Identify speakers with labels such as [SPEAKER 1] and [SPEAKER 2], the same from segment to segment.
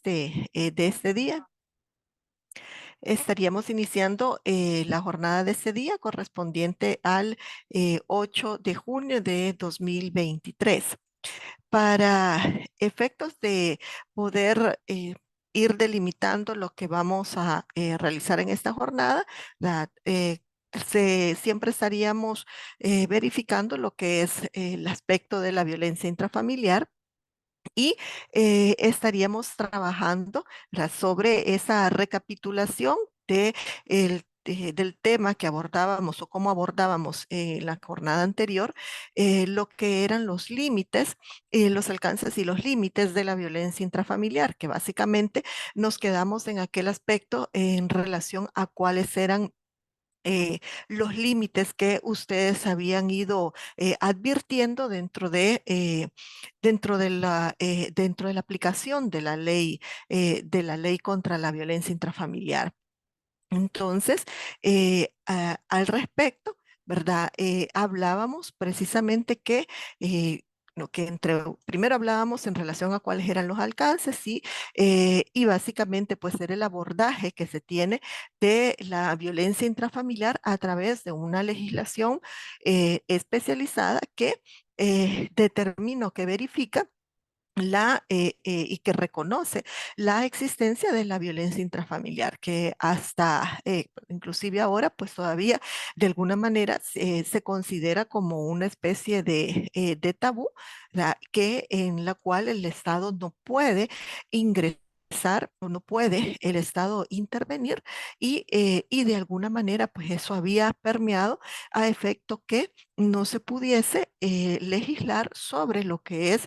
[SPEAKER 1] de este día. Estaríamos iniciando la jornada de este día correspondiente al 8 de junio de 2023. Para efectos de poder ir delimitando lo que vamos a realizar en esta jornada, la- eh, siempre estaríamos verificando lo que es el aspecto de la violencia intrafamiliar y estaríamos trabajando, ¿verdad?, sobre esa recapitulación del tema que abordábamos o cómo abordábamos en la jornada anterior, lo que eran los límites, los alcances y los límites de la violencia intrafamiliar, que básicamente nos quedamos en aquel aspecto en relación a cuáles eran los límites que ustedes habían ido advirtiendo dentro de la aplicación de la ley contra la violencia intrafamiliar. Entonces, al respecto, ¿verdad? Hablábamos precisamente primero hablábamos en relación a cuáles eran los alcances y básicamente pues era el abordaje que se tiene de la violencia intrafamiliar a través de una legislación especializada que determina o que verifica y que reconoce la existencia de la violencia intrafamiliar, que hasta, inclusive ahora, pues todavía de alguna manera se considera como una especie de tabú, ¿verdad?, que en la cual el Estado no puede ingresar o no puede el Estado intervenir y de alguna manera pues eso había permeado a efecto que no se pudiese legislar sobre lo que es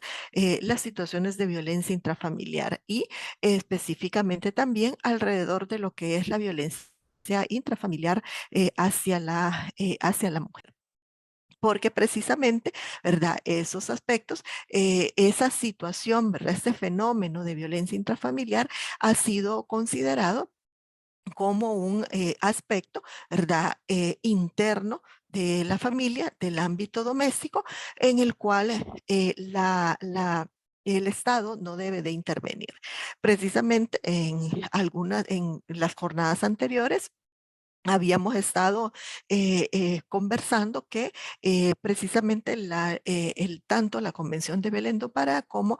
[SPEAKER 1] las situaciones de violencia intrafamiliar y específicamente también alrededor de lo que es la violencia intrafamiliar hacia la mujer. Porque precisamente, ¿verdad? Esos aspectos, esa situación, ¿verdad? Este fenómeno de violencia intrafamiliar ha sido considerado como un aspecto, ¿verdad? Interno de la familia, del ámbito doméstico, en el cual el Estado no debe de intervenir. Precisamente en las jornadas anteriores, habíamos estado conversando que precisamente tanto la Convención de Belén do Pará como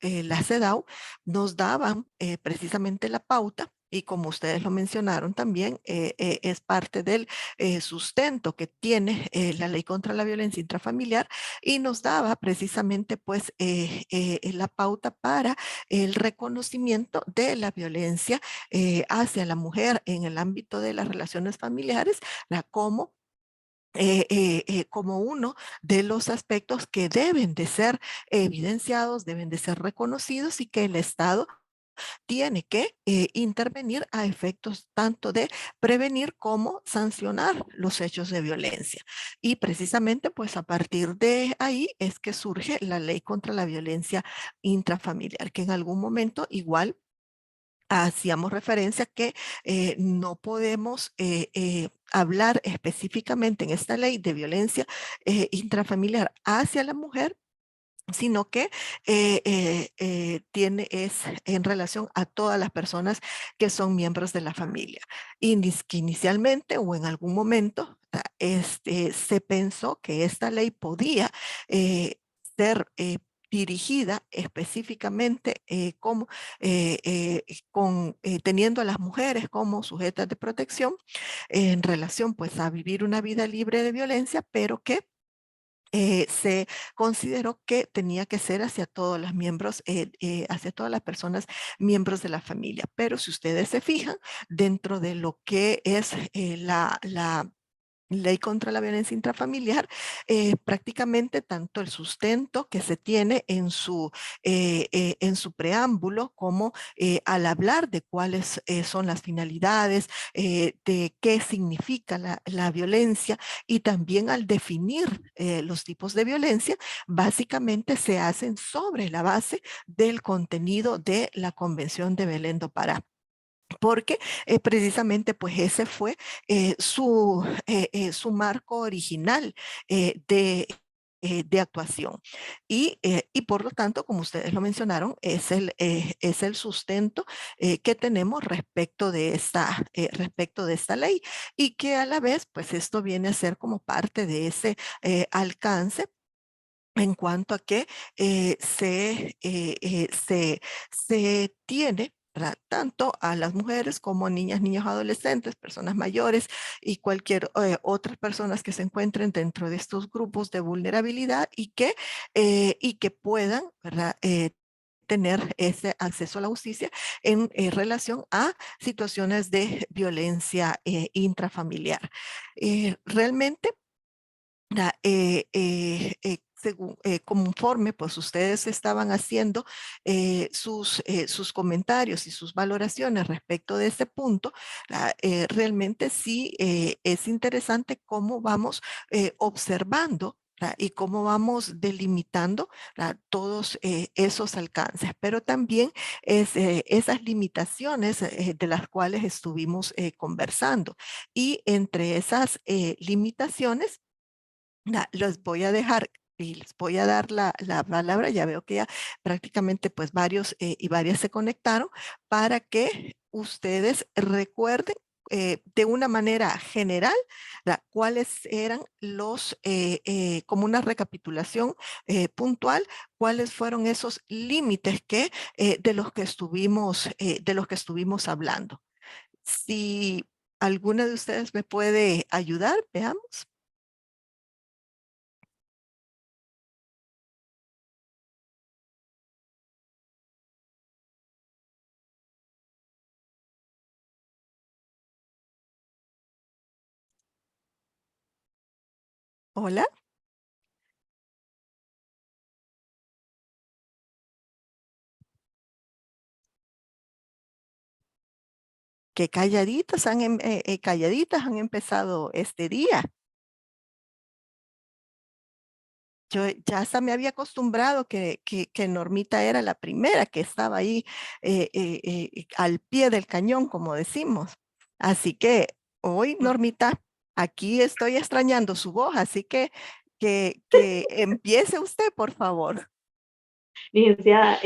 [SPEAKER 1] la CEDAW nos daban precisamente la pauta. Y como ustedes lo mencionaron también, es parte del sustento que tiene la ley contra la violencia intrafamiliar y nos daba precisamente pues la pauta para el reconocimiento de la violencia hacia la mujer en el ámbito de las relaciones familiares, como uno de los aspectos que deben de ser evidenciados, deben de ser reconocidos y que el Estado tiene que intervenir a efectos tanto de prevenir como sancionar los hechos de violencia. Y precisamente pues a partir de ahí es que surge la ley contra la violencia intrafamiliar, que en algún momento igual hacíamos referencia que no podemos hablar específicamente en esta ley de violencia intrafamiliar hacia la mujer, sino que es en relación a todas las personas que son miembros de la familia. Que inicialmente o en algún momento se pensó que esta ley podía ser dirigida específicamente teniendo a las mujeres como sujetas de protección en relación pues a vivir una vida libre de violencia, pero que se consideró que tenía que ser hacia todos los miembros, hacia todas las personas miembros de la familia. Pero si ustedes se fijan, dentro de lo que es la ley contra la violencia intrafamiliar, prácticamente tanto el sustento que se tiene en su preámbulo como al hablar de cuáles son las finalidades, de qué significa la violencia y también al definir los tipos de violencia, básicamente se hacen sobre la base del contenido de la Convención de Belén do Pará. Porque precisamente pues ese fue su marco original de actuación. Y por lo tanto, como ustedes lo mencionaron, es el sustento que tenemos respecto de esta ley y que a la vez, pues esto viene a ser como parte de ese alcance en cuanto a que se tiene tanto a las mujeres como a niñas, niños, adolescentes, personas mayores y cualquier otras personas que se encuentren dentro de estos grupos de vulnerabilidad y que puedan, ¿verdad? Tener ese acceso a la justicia en relación a situaciones de violencia intrafamiliar. Realmente según, conforme pues ustedes estaban haciendo sus comentarios y sus valoraciones respecto de este punto, realmente sí es interesante cómo vamos observando y cómo vamos delimitando todos esos alcances, pero también esas limitaciones de las cuales estuvimos conversando. Y entre esas limitaciones, los voy a dejar y les voy a dar la palabra. Ya veo que ya prácticamente pues varios y varias se conectaron para que ustedes recuerden de una manera general cuáles eran como una recapitulación puntual, cuáles fueron esos límites de los que estuvimos hablando. Si alguna de ustedes me puede ayudar, veamos. Hola. Qué calladitas han empezado este día. Yo ya hasta me había acostumbrado que Normita era la primera que estaba ahí al pie del cañón, como decimos. Así que hoy, Normita, aquí estoy extrañando su voz, así que empiece usted, por favor.
[SPEAKER 2] Licenciada,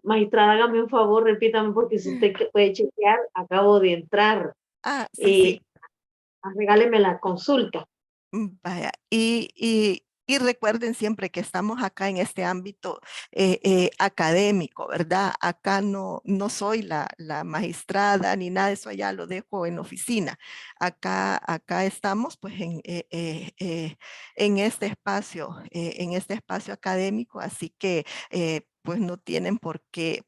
[SPEAKER 2] magistrada, hágame un favor, repítame, porque si usted puede chequear, acabo de entrar.
[SPEAKER 1] Ah, sí,
[SPEAKER 2] Eh,
[SPEAKER 1] sí.
[SPEAKER 2] Regáleme la consulta.
[SPEAKER 1] Vaya, y recuerden siempre que estamos acá en este ámbito académico, ¿verdad? Acá no soy la magistrada ni nada de eso, allá lo dejo en oficina. Acá estamos pues en este espacio académico, así que pues no tienen por qué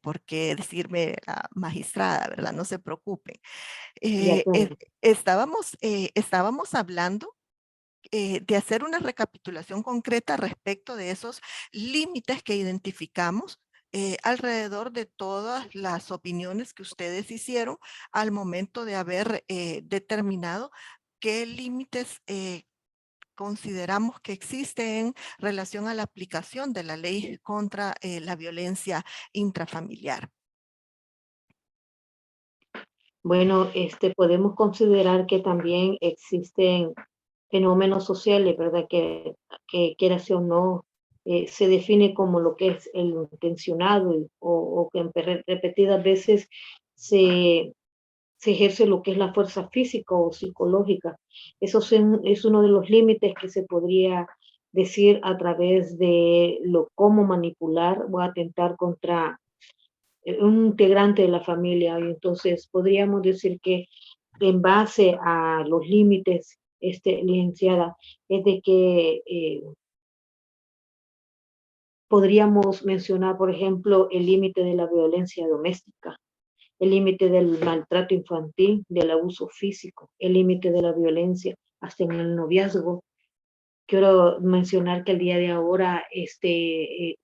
[SPEAKER 1] decirme la magistrada, ¿verdad? No se preocupen.
[SPEAKER 2] De acuerdo.
[SPEAKER 1] Estábamos hablando de hacer una recapitulación concreta respecto de esos límites que identificamos alrededor de todas las opiniones que ustedes hicieron al momento de haber determinado qué límites consideramos que existen en relación a la aplicación de la ley contra la violencia intrafamiliar.
[SPEAKER 2] Bueno, podemos considerar que también existen fenómenos sociales, ¿verdad? Que quiera o no, se define como lo que es el intencionado o que repetidas veces se, se ejerce lo que es la fuerza física o psicológica. Es uno de los límites que se podría decir a través de lo cómo manipular o atentar contra un integrante de la familia. Y entonces podríamos decir que en base a los límites, licenciada, es de que podríamos mencionar, por ejemplo, el límite de la violencia doméstica, el límite del maltrato infantil, del abuso físico, el límite de la violencia hasta en el noviazgo. Quiero mencionar que el día de ahora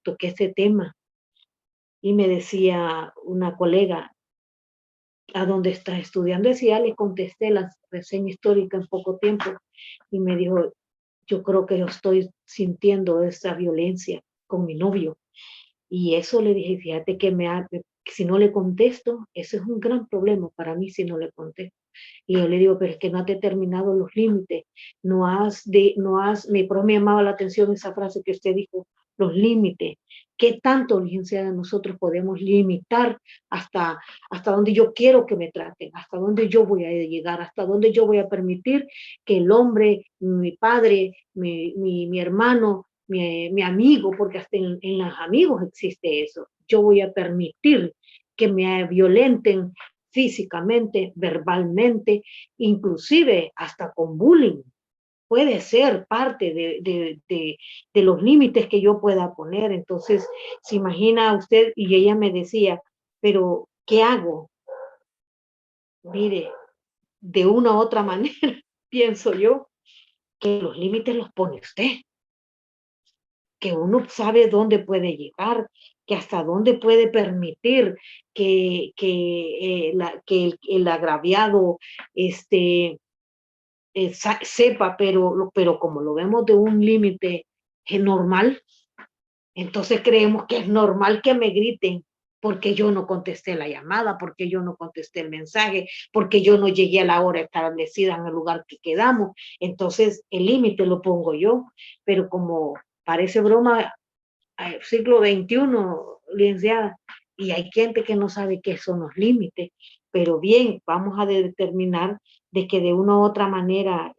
[SPEAKER 2] toqué este tema y me decía una colega, ¿a dónde estás estudiando? Decía, le contesté la reseña histórica en poco tiempo y me dijo, yo creo que yo estoy sintiendo esa violencia con mi novio. Y eso le dije, fíjate que Si no le contesto, eso es un gran problema para mí si no le contesto. Y yo le digo, pero es que no has determinado los límites, pero me llamaba la atención esa frase que usted dijo, los límites. ¿Qué tanto, licenciada, nosotros podemos limitar hasta, hasta donde yo quiero que me traten, hasta donde yo voy a llegar, hasta donde yo voy a permitir que el hombre, mi padre, mi hermano, mi amigo, porque hasta en los amigos existe eso, yo voy a permitir que me violenten físicamente, verbalmente, inclusive hasta con bullying. Puede ser parte de los límites que yo pueda poner. Entonces, se imagina usted, y ella me decía, pero ¿qué hago? Mire, de una u otra manera, pienso yo, que los límites los pone usted, que uno sabe dónde puede llegar, que hasta dónde puede permitir que el agraviado sepa, pero como lo vemos de un límite normal, entonces creemos que es normal que me griten porque yo no contesté la llamada, porque yo no contesté el mensaje, porque yo no llegué a la hora establecida en el lugar que quedamos. Entonces el límite lo pongo yo, pero como parece broma, siglo XXI, licenciada, y hay gente que no sabe qué son los límites, pero bien, vamos a determinar de que de una u otra manera,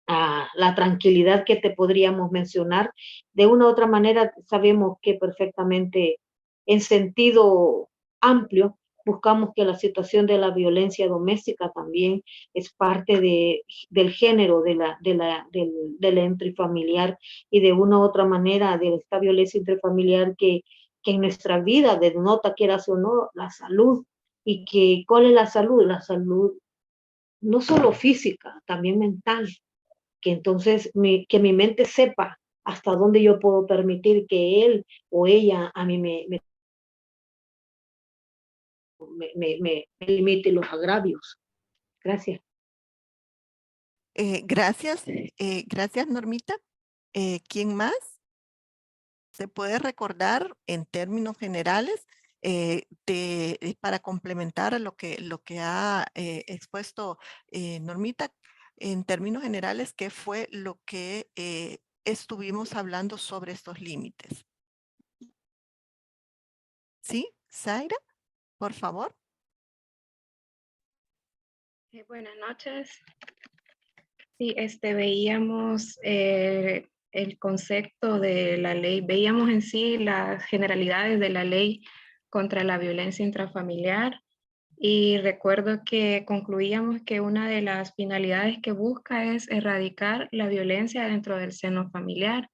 [SPEAKER 2] la tranquilidad que te podríamos mencionar, de una u otra manera sabemos que perfectamente en sentido amplio buscamos que la situación de la violencia doméstica también es parte del género de la intrafamiliar y de una u otra manera de esta violencia intrafamiliar que en nuestra vida denota, quieras o no, la salud. Y que, ¿cuál es la salud? La salud no solo física, también mental, que entonces que mi mente sepa hasta dónde yo puedo permitir que él o ella a mí me limite los agravios. Gracias.
[SPEAKER 1] Gracias, gracias Normita. ¿Quién más? ¿Se puede recordar en términos generales para complementar a lo que ha expuesto Normita? En términos generales, ¿qué fue lo que estuvimos hablando sobre estos límites? ¿Sí? Zaira, por favor.
[SPEAKER 3] Buenas noches. Sí, veíamos el concepto de la ley, veíamos en sí las generalidades de la ley contra la violencia intrafamiliar y recuerdo que concluíamos que una de las finalidades que busca es erradicar la violencia dentro del seno familiar.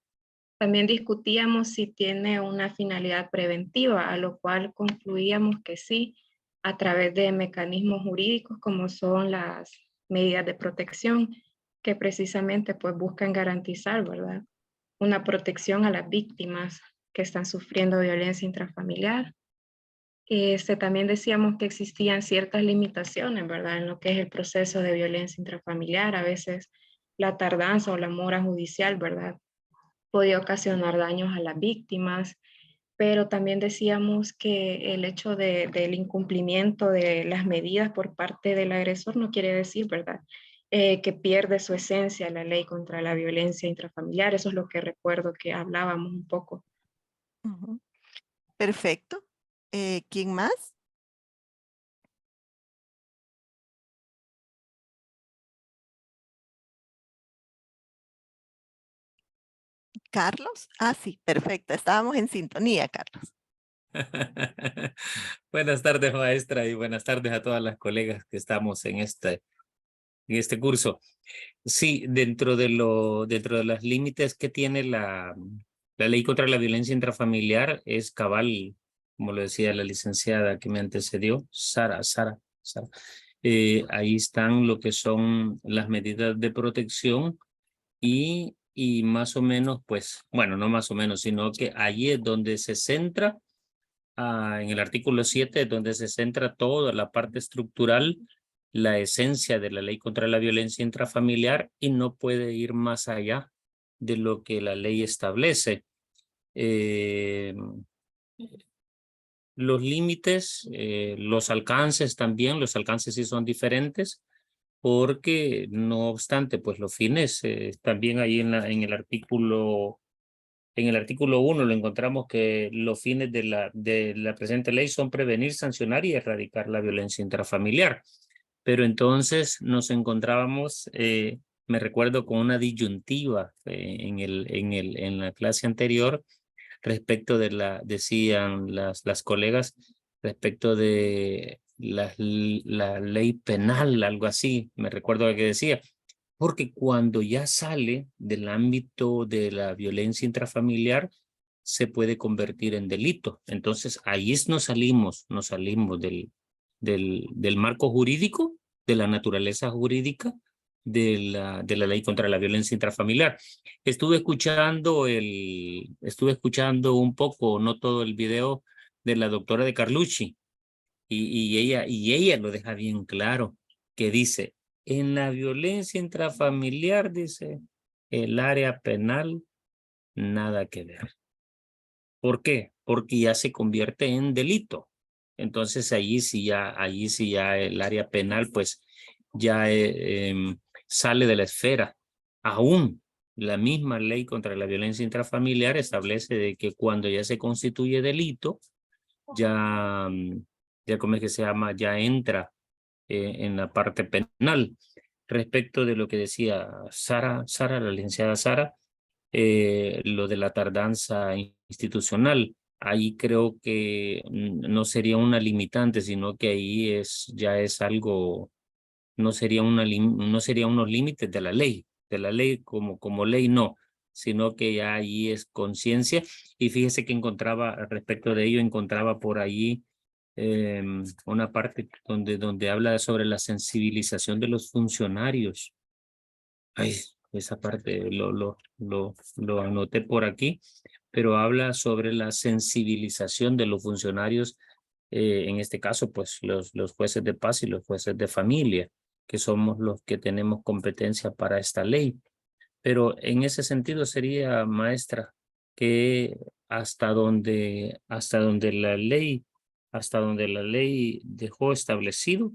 [SPEAKER 3] También discutíamos si tiene una finalidad preventiva, a lo cual concluíamos que sí, a través de mecanismos jurídicos como son las medidas de protección, que precisamente pues buscan garantizar, ¿verdad? Una protección a las víctimas que están sufriendo violencia intrafamiliar. También decíamos que existían ciertas limitaciones, ¿verdad? En lo que es el proceso de violencia intrafamiliar, a veces la tardanza o la mora judicial, ¿verdad? Podía ocasionar daños a las víctimas, pero también decíamos que el hecho del incumplimiento de las medidas por parte del agresor no quiere decir, ¿verdad? Que pierde su esencia la ley contra la violencia intrafamiliar. Eso es lo que recuerdo que hablábamos un poco.
[SPEAKER 1] Ujú. Perfecto. ¿Quién más? Carlos. Ah, sí, perfecto. Estábamos en sintonía, Carlos.
[SPEAKER 4] Buenas tardes, maestra, y buenas tardes a todas las colegas que estamos en este curso. Sí, dentro de los límites que tiene la ley contra la violencia intrafamiliar es cabal, como lo decía la licenciada que me antecedió, Sara. Ahí están lo que son las medidas de protección y más o menos, pues, bueno, no más o menos, sino que allí es donde se centra en el artículo 7, donde se centra toda la parte estructural, la esencia de la ley contra la violencia intrafamiliar y no puede ir más allá de lo que la ley establece. Los límites, los alcances también, los alcances sí son diferentes, porque no obstante, pues los fines, también ahí en el artículo 1 lo encontramos que los fines de la presente ley son prevenir, sancionar y erradicar la violencia intrafamiliar. Pero entonces nos encontrábamos, me recuerdo, con una disyuntiva en la clase anterior respecto decían las colegas, respecto de la ley penal, algo así, me recuerdo que decía, porque cuando ya sale del ámbito de la violencia intrafamiliar, se puede convertir en delito. Entonces, ahí nos salimos del marco jurídico, de la naturaleza jurídica de la ley contra la violencia intrafamiliar. Estuve escuchando un poco, no todo el video, de la doctora de Carlucci, y ella lo deja bien claro, que dice, en la violencia intrafamiliar, dice, el área penal, nada que ver. ¿Por qué? Porque ya se convierte en delito. Entonces allí sí ya el área penal pues ya sale de la esfera. Aún la misma ley contra la violencia intrafamiliar establece de que cuando ya se constituye delito, ya ¿cómo es que se llama? Ya entra en la parte penal. Respecto de lo que decía la licenciada Sara, lo de la tardanza institucional. Ahí creo que no sería una limitante, sino que ahí ya es algo, no sería unos límites de la ley como ley no, sino que ya ahí es conciencia. Y fíjese que respecto de ello, encontraba por ahí una parte donde habla sobre la sensibilización de los funcionarios. Ay, esa parte lo anoté por aquí, pero habla sobre la sensibilización de los funcionarios, en este caso, pues los jueces de paz y los jueces de familia, que somos los que tenemos competencia para esta ley. Pero en ese sentido sería, maestra, que hasta donde la ley dejó establecido,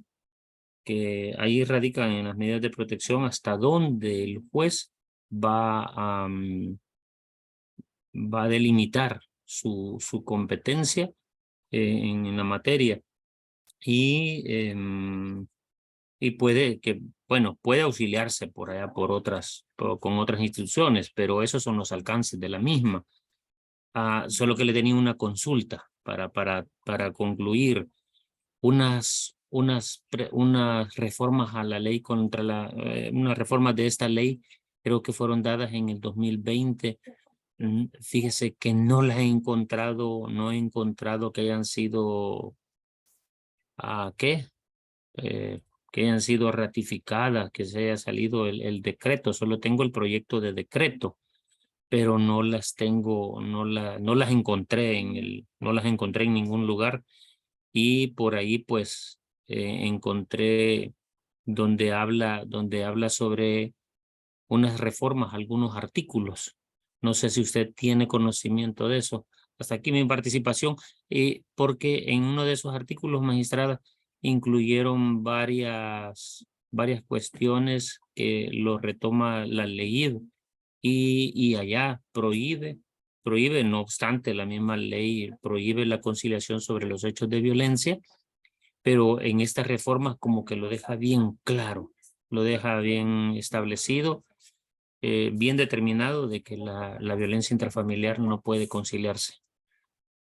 [SPEAKER 4] que ahí radican en las medidas de protección hasta dónde el juez va a delimitar su competencia en la materia y, y puede auxiliarse por allá con otras instituciones, pero esos son los alcances de la misma. Solo que le tenía una consulta para concluir unas reformas a la ley unas reformas de esta ley, creo que fueron dadas en el 2020. Fíjese que no he encontrado que hayan sido, ¿qué? Que hayan sido ratificadas, que se haya salido el decreto. Solo tengo el proyecto de decreto, pero no las tengo, no las encontré no las encontré en ningún lugar. Y por ahí pues encontré donde habla sobre unas reformas, algunos artículos. No sé si usted tiene conocimiento de eso. Hasta aquí mi participación, porque en uno de esos artículos, magistrada, incluyeron varias cuestiones que lo retoma la ley y allá prohíbe, no obstante, la misma ley prohíbe la conciliación sobre los hechos de violencia, pero en estas reformas como que lo deja bien claro, lo deja bien establecido, bien determinado de que la violencia intrafamiliar no puede conciliarse.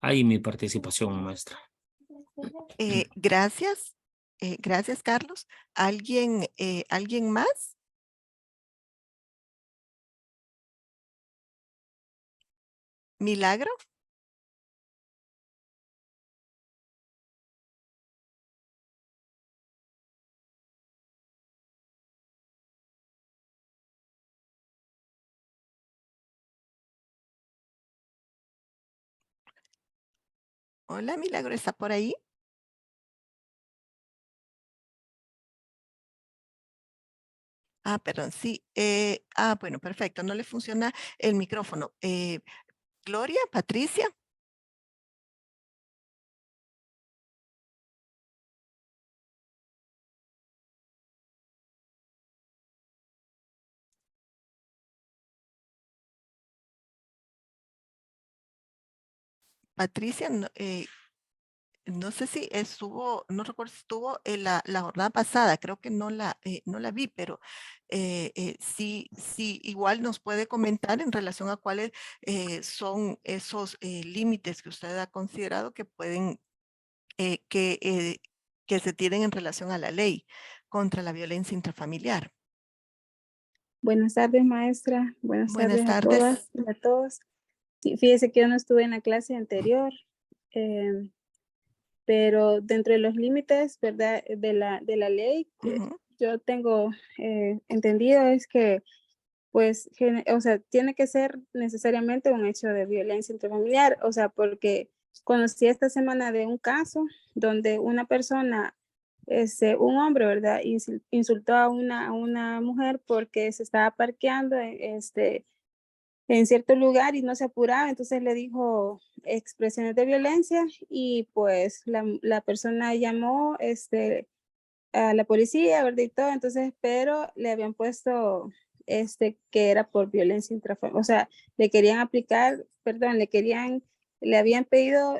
[SPEAKER 4] Ahí mi participación, maestra.
[SPEAKER 1] Gracias. Gracias, Carlos. ¿Alguien más? ¿Milagro? Hola, Milagro, ¿está por ahí? Perdón, sí. Bueno, perfecto. No le funciona el micrófono. Gloria, Patricia. Patricia, no sé si estuvo, no recuerdo si estuvo en la jornada pasada, creo que no la vi, pero sí, sí, igual nos puede comentar en relación a cuáles son esos límites que usted ha considerado que pueden, eh, que, eh, que se tienen en relación a la ley contra la violencia intrafamiliar.
[SPEAKER 5] Buenas tardes, maestra. Buenas
[SPEAKER 1] Buenas
[SPEAKER 5] tardes a
[SPEAKER 1] tardes.
[SPEAKER 5] todas y a todos. Sí, fíjese que yo no estuve en la clase anterior, pero dentro de los límites, ¿verdad? De la ley,
[SPEAKER 1] Ujú.
[SPEAKER 5] yo tengo entendido es que, pues, o sea, tiene que ser necesariamente un hecho de violencia intrafamiliar, o sea, porque conocí esta semana de un caso donde una persona, un hombre, ¿verdad? Insultó a una mujer porque se estaba parqueando, en cierto lugar y no se apuraba, entonces le dijo expresiones de violencia y pues la persona llamó a la policía, ¿verdad? Y todo, entonces, pero le habían puesto que era por violencia intrafamiliar, o sea, le querían aplicar, perdón, le habían pedido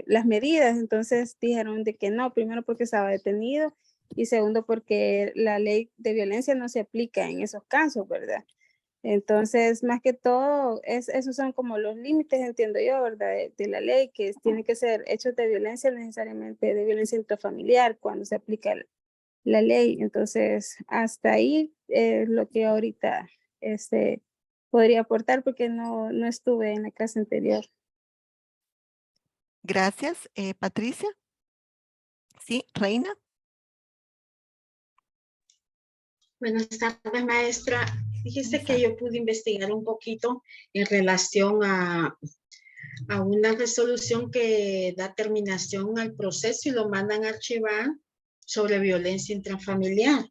[SPEAKER 5] las medidas, entonces dijeron de que no, primero porque estaba detenido y segundo porque la ley de violencia no se aplica en esos casos, ¿verdad? Entonces, más que todo, esos son como los límites, entiendo yo, ¿verdad? De la ley, que tiene que ser hechos de violencia, necesariamente de violencia intrafamiliar, cuando se aplica la ley. Entonces, hasta ahí es lo que ahorita podría aportar, porque no estuve en la clase anterior.
[SPEAKER 1] Gracias, Patricia. Sí, Reina.
[SPEAKER 6] Buenas tardes, maestra. Fíjese
[SPEAKER 1] Buenas
[SPEAKER 6] que
[SPEAKER 1] tardes.
[SPEAKER 6] yo pude investigar un poquito en relación a una resolución que da terminación al proceso y lo mandan a archivar sobre violencia intrafamiliar.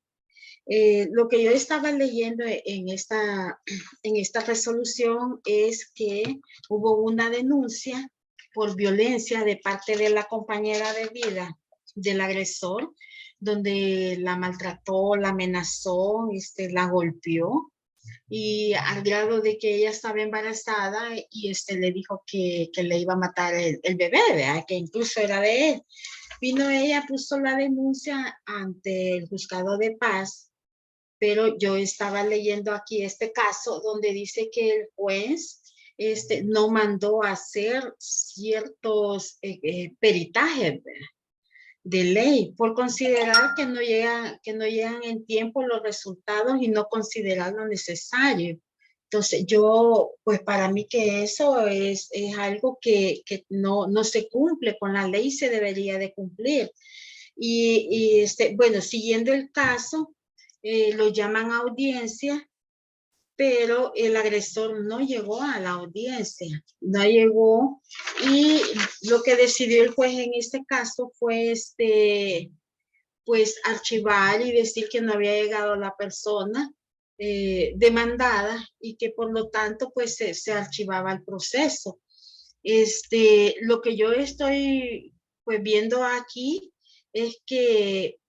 [SPEAKER 6] Lo que yo estaba leyendo en esta resolución es que hubo una denuncia por violencia de parte de la compañera de vida del agresor, donde la maltrató, la amenazó, la golpeó, y al grado de que ella estaba embarazada y le dijo que le iba a matar el bebé, ¿verdad? Que incluso era de él. Vino ella, puso la denuncia ante el juzgado de paz, pero yo estaba leyendo aquí este caso donde dice que el juez no mandó a hacer ciertos peritajes, ¿verdad?, de ley, por considerar que no llegan en tiempo los resultados y no considerar lo necesario. Entonces, pues para mí que eso es algo que no se cumple, con la ley se debería de cumplir. Bueno, siguiendo el caso, lo llaman a audiencia, pero el agresor no llegó a la audiencia, no llegó, y lo que decidió el juez en este caso fue pues archivar y decir que no había llegado la persona demandada y que por lo tanto pues se archivaba el proceso. Lo que yo estoy pues viendo aquí es que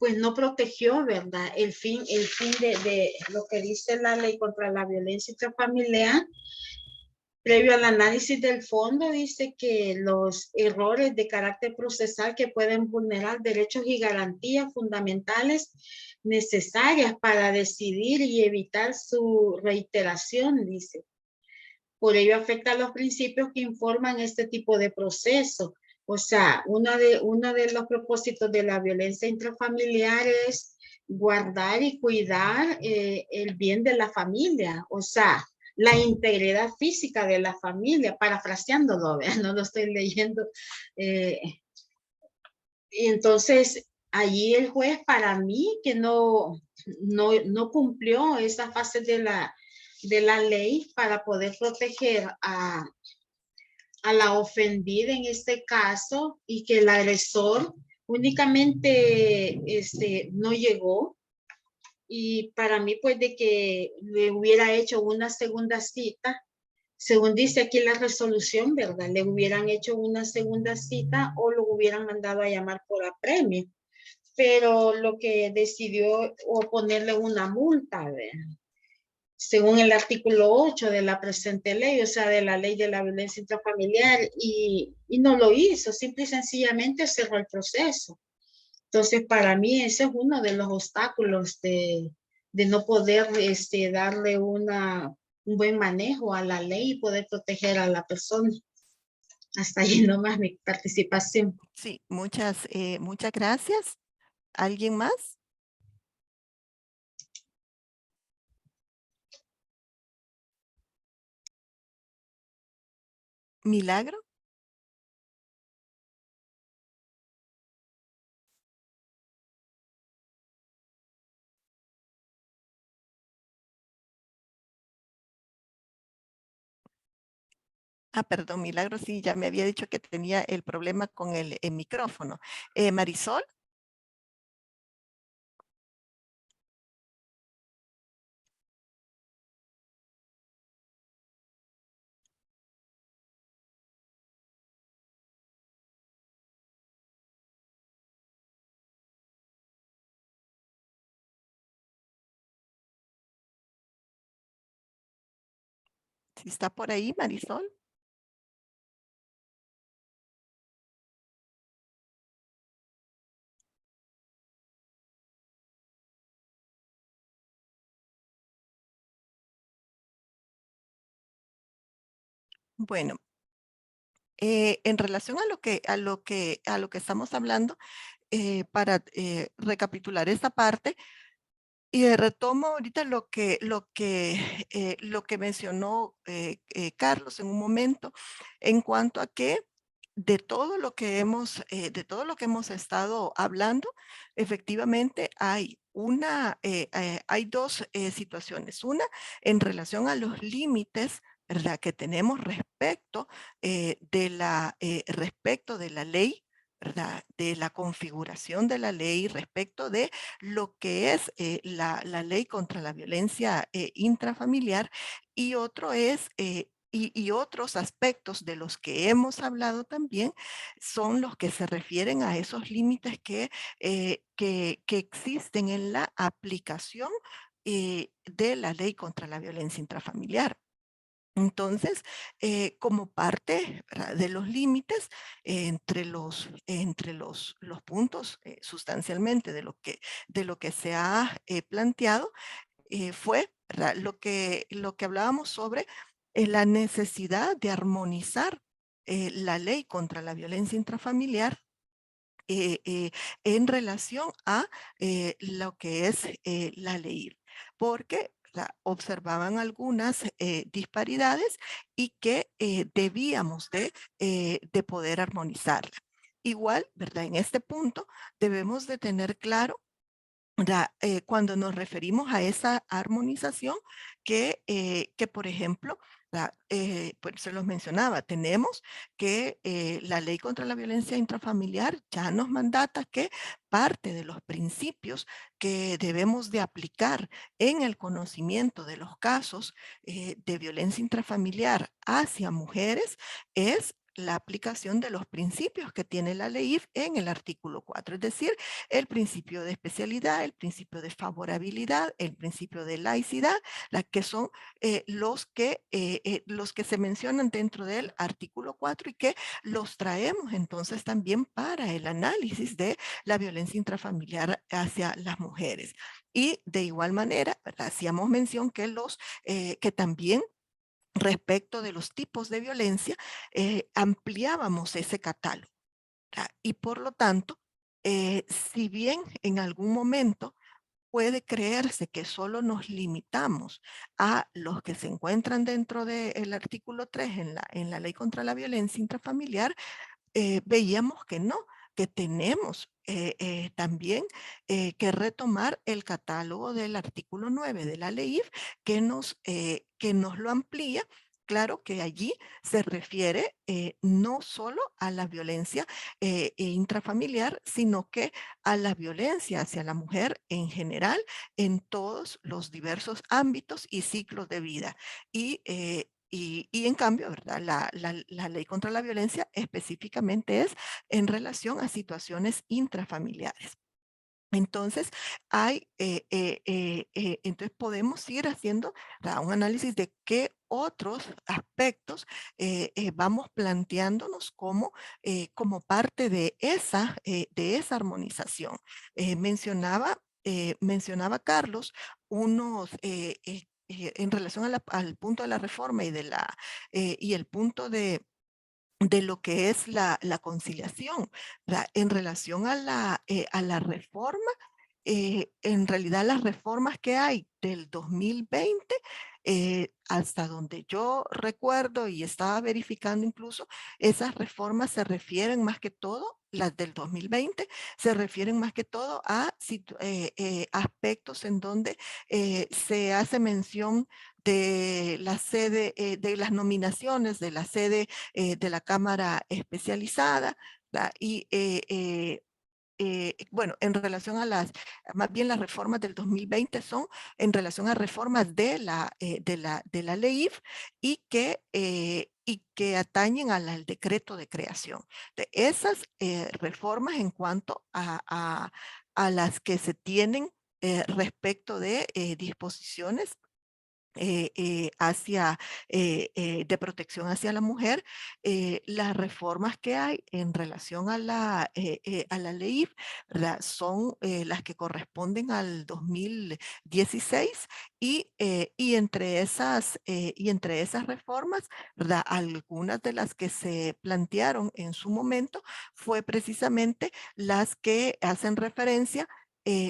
[SPEAKER 6] pues no protegió, ¿verdad?, el fin de lo que dice la ley contra la violencia intrafamiliar. Previo al análisis del fondo, dice que los errores de carácter procesal que pueden vulnerar derechos y garantías fundamentales necesarias para decidir y evitar su reiteración, dice. Por ello afecta a los principios que informan este tipo de proceso. O sea, uno de los propósitos de la violencia intrafamiliar es guardar y cuidar el bien de la familia, o sea, la integridad física de la familia, parafraseándolo, ¿verdad? No lo estoy leyendo. Y entonces, allí el juez, para mí, que no cumplió esa fase de la ley para poder proteger a la ofendida en este caso, y que el agresor únicamente no llegó. Y para mí, pues, de que le hubiera hecho una segunda cita, según dice aquí la resolución, ¿verdad?, le hubieran hecho una segunda cita o lo hubieran mandado a llamar por apremio. Pero lo que decidió o ponerle una multa, ¿verdad? según el artículo 8 de la presente ley, o sea, de la ley de la violencia intrafamiliar, y no lo hizo, simple y sencillamente cerró el proceso. Entonces, para mí ese es uno de los obstáculos de no poder darle un buen manejo a la ley y poder proteger a la persona. Hasta ahí nomás mi participación.
[SPEAKER 1] Sí, muchas gracias. ¿Alguien más? ¿Milagro? Perdón, Milagro, sí, ya me había dicho que tenía el problema con el micrófono. Marisol, si está por ahí, Marisol. Bueno, en relación a lo que estamos hablando, para recapitular esta parte, y retomo ahorita lo que mencionó Carlos en un momento en cuanto a que de todo lo que hemos estado hablando, efectivamente hay dos situaciones. Una, en relación a los límites, ¿verdad? Que tenemos respecto de la ley, ¿verdad? De la configuración de la ley respecto de lo que es la ley contra la violencia intrafamiliar, y otros aspectos de los que hemos hablado también son los que se refieren a esos límites que existen en la aplicación de la ley contra la violencia intrafamiliar. Entonces, como parte, ¿verdad?, de los límites, los puntos sustancialmente de lo que se ha planteado, fue, ¿verdad?, lo que hablábamos sobre la necesidad de armonizar la ley contra la violencia intrafamiliar en relación a lo que es la ley, porque observaban algunas disparidades y que debíamos de poder armonizarla. Igual, ¿verdad? En este punto debemos de tener claro, cuando nos referimos a esa armonización, que por ejemplo, pues se los mencionaba, tenemos que la ley contra la violencia intrafamiliar ya nos mandata que parte de los principios que debemos de aplicar en el conocimiento de los casos de violencia intrafamiliar hacia mujeres es la aplicación de los principios que tiene la ley en el artículo 4, es decir, el principio de especialidad, el principio de favorabilidad, el principio de laicidad, que son los que se mencionan dentro del artículo 4 y que los traemos entonces también para el análisis de la violencia intrafamiliar hacia las mujeres. Y de igual manera, hacíamos mención que también respecto de los tipos de violencia, ampliábamos ese catálogo. Y por lo tanto, si bien en algún momento puede creerse que solo nos limitamos a los que se encuentran dentro del artículo 3 en la ley contra la violencia intrafamiliar, veíamos que no, que tenemos también que retomar el catálogo del artículo 9 de la ley que nos lo amplía. Claro que allí se refiere no solo a la violencia intrafamiliar, sino que a la violencia hacia la mujer en general, en todos los diversos ámbitos y ciclos de vida. Y en cambio, ¿verdad? La ley contra la violencia específicamente es en relación a situaciones intrafamiliares. Entonces, entonces podemos ir haciendo, ¿verdad?, un análisis de qué otros aspectos vamos planteándonos como parte de esa armonización. Mencionaba Carlos en relación al punto de la reforma y el punto de lo que es la conciliación, ¿verdad? En relación a la reforma, en realidad las reformas que hay del 2020, hasta donde yo recuerdo y estaba verificando incluso, esas reformas se refieren más que todo, las del 2020, se refieren más que todo a aspectos en donde se hace mención de la sede, de las nominaciones de la sede de la Cámara Especializada, ¿verdad? Bueno, en relación más bien las reformas del 2020 son en relación a reformas de la ley IF y que atañen al decreto de creación. De esas reformas en cuanto a las que se tienen respecto de disposiciones de protección hacia la mujer, las reformas que hay en relación a la ley IF, ¿verdad?, son las que corresponden al 2016 y entre esas reformas, ¿verdad?, algunas de las que se plantearon en su momento fue precisamente las que hacen referencia,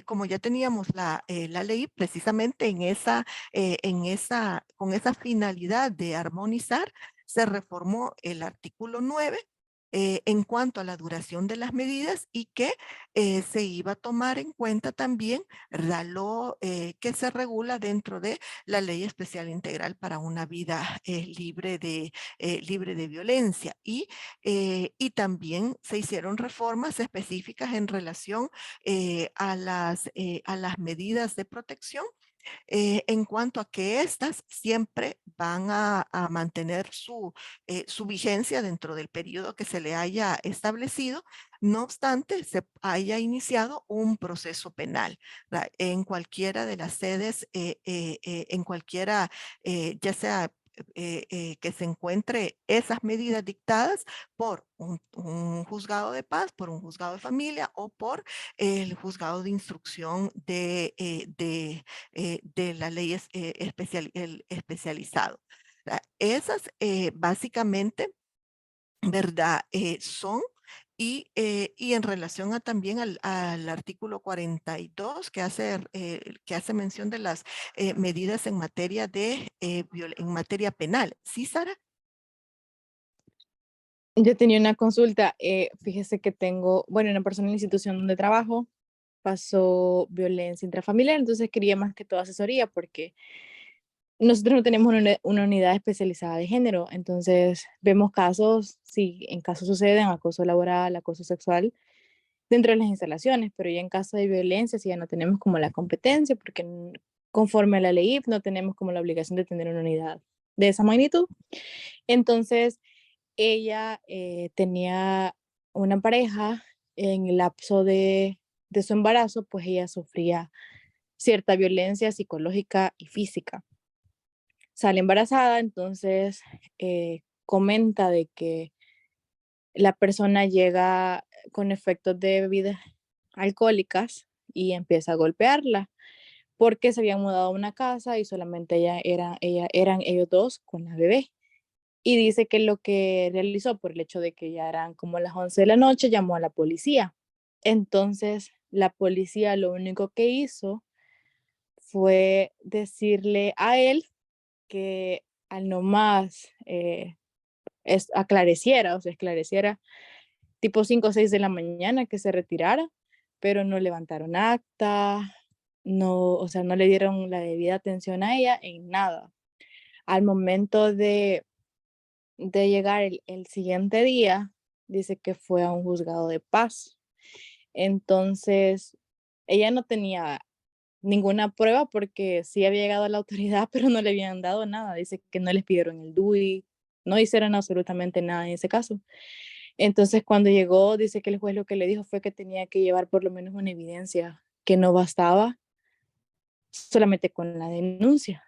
[SPEAKER 1] como ya teníamos la ley precisamente con esa finalidad de armonizar, se reformó el artículo 9 en cuanto a la duración de las medidas y que se iba a tomar en cuenta también, ¿verdad?, lo que se regula dentro de la Ley Especial Integral para una vida libre de violencia. Y también se hicieron reformas específicas en relación a las medidas de protección, en cuanto a que éstas siempre van a mantener su vigencia dentro del periodo que se le haya establecido, no obstante se haya iniciado un proceso penal, ¿verdad?, en cualquiera de las sedes, en cualquiera, ya sea que se encuentre esas medidas dictadas por un juzgado de paz, por un juzgado de familia o por el juzgado de instrucción de la ley el especializado. Esas básicamente, ¿verdad? Son y en relación también al artículo 42 que hace mención de las medidas en materia en materia penal. ¿Sí, Sara?
[SPEAKER 7] Yo tenía una consulta, fíjese que tengo, bueno, una persona en la institución donde trabajo pasó violencia intrafamiliar, entonces quería más que todo asesoría porque nosotros no tenemos una unidad especializada de género, entonces vemos casos, sí, en casos suceden acoso laboral, acoso sexual dentro de las instalaciones, pero ya en caso de violencia sí ya no tenemos como la competencia porque conforme a la ley IF no tenemos como la obligación de tener una unidad de esa magnitud. Entonces, ella tenía una pareja en el lapso de su embarazo, pues ella sufría cierta violencia psicológica y física. Sale embarazada, entonces comenta de que la persona llega con efectos de bebidas alcohólicas y empieza a golpearla porque se habían mudado a una casa y solamente eran ellos dos con la bebé. Y dice que lo que realizó por el hecho de que ya eran como las 11 de la noche, llamó a la policía. Entonces, la policía lo único que hizo fue decirle a él que al nomás esclareciera tipo 5 o 6 de la mañana que se retirara, pero no levantaron acta, no, o sea, no le dieron la debida atención a ella en nada. Al momento de llegar el siguiente día, dice que fue a un juzgado de paz. Entonces, ella no tenía ninguna prueba porque sí había llegado a la autoridad, pero no le habían dado nada. Dice que no les pidieron el DUI, no hicieron absolutamente nada en ese caso. Entonces, cuando llegó, dice que el juez lo que le dijo fue que tenía que llevar por lo menos una evidencia que no bastaba solamente con la denuncia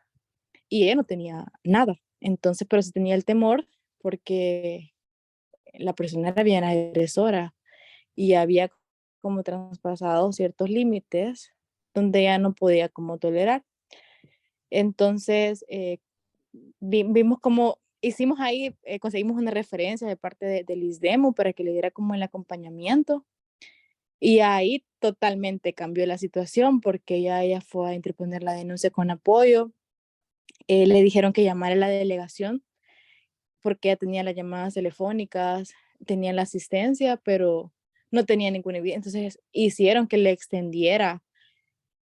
[SPEAKER 7] y ella no tenía nada. Entonces, pero sí tenía el temor porque la persona era bien agresora y había como traspasado ciertos límites donde ella no podía como tolerar. Entonces, vimos como, hicimos ahí, conseguimos una referencia de parte del ISDEMU para que le diera como el acompañamiento. Y ahí totalmente cambió la situación porque ya ella fue a interponer la denuncia con apoyo. Le dijeron que llamara a la delegación porque ella tenía las llamadas telefónicas, tenía la asistencia, pero no tenía ninguna evidencia. Entonces hicieron que le extendiera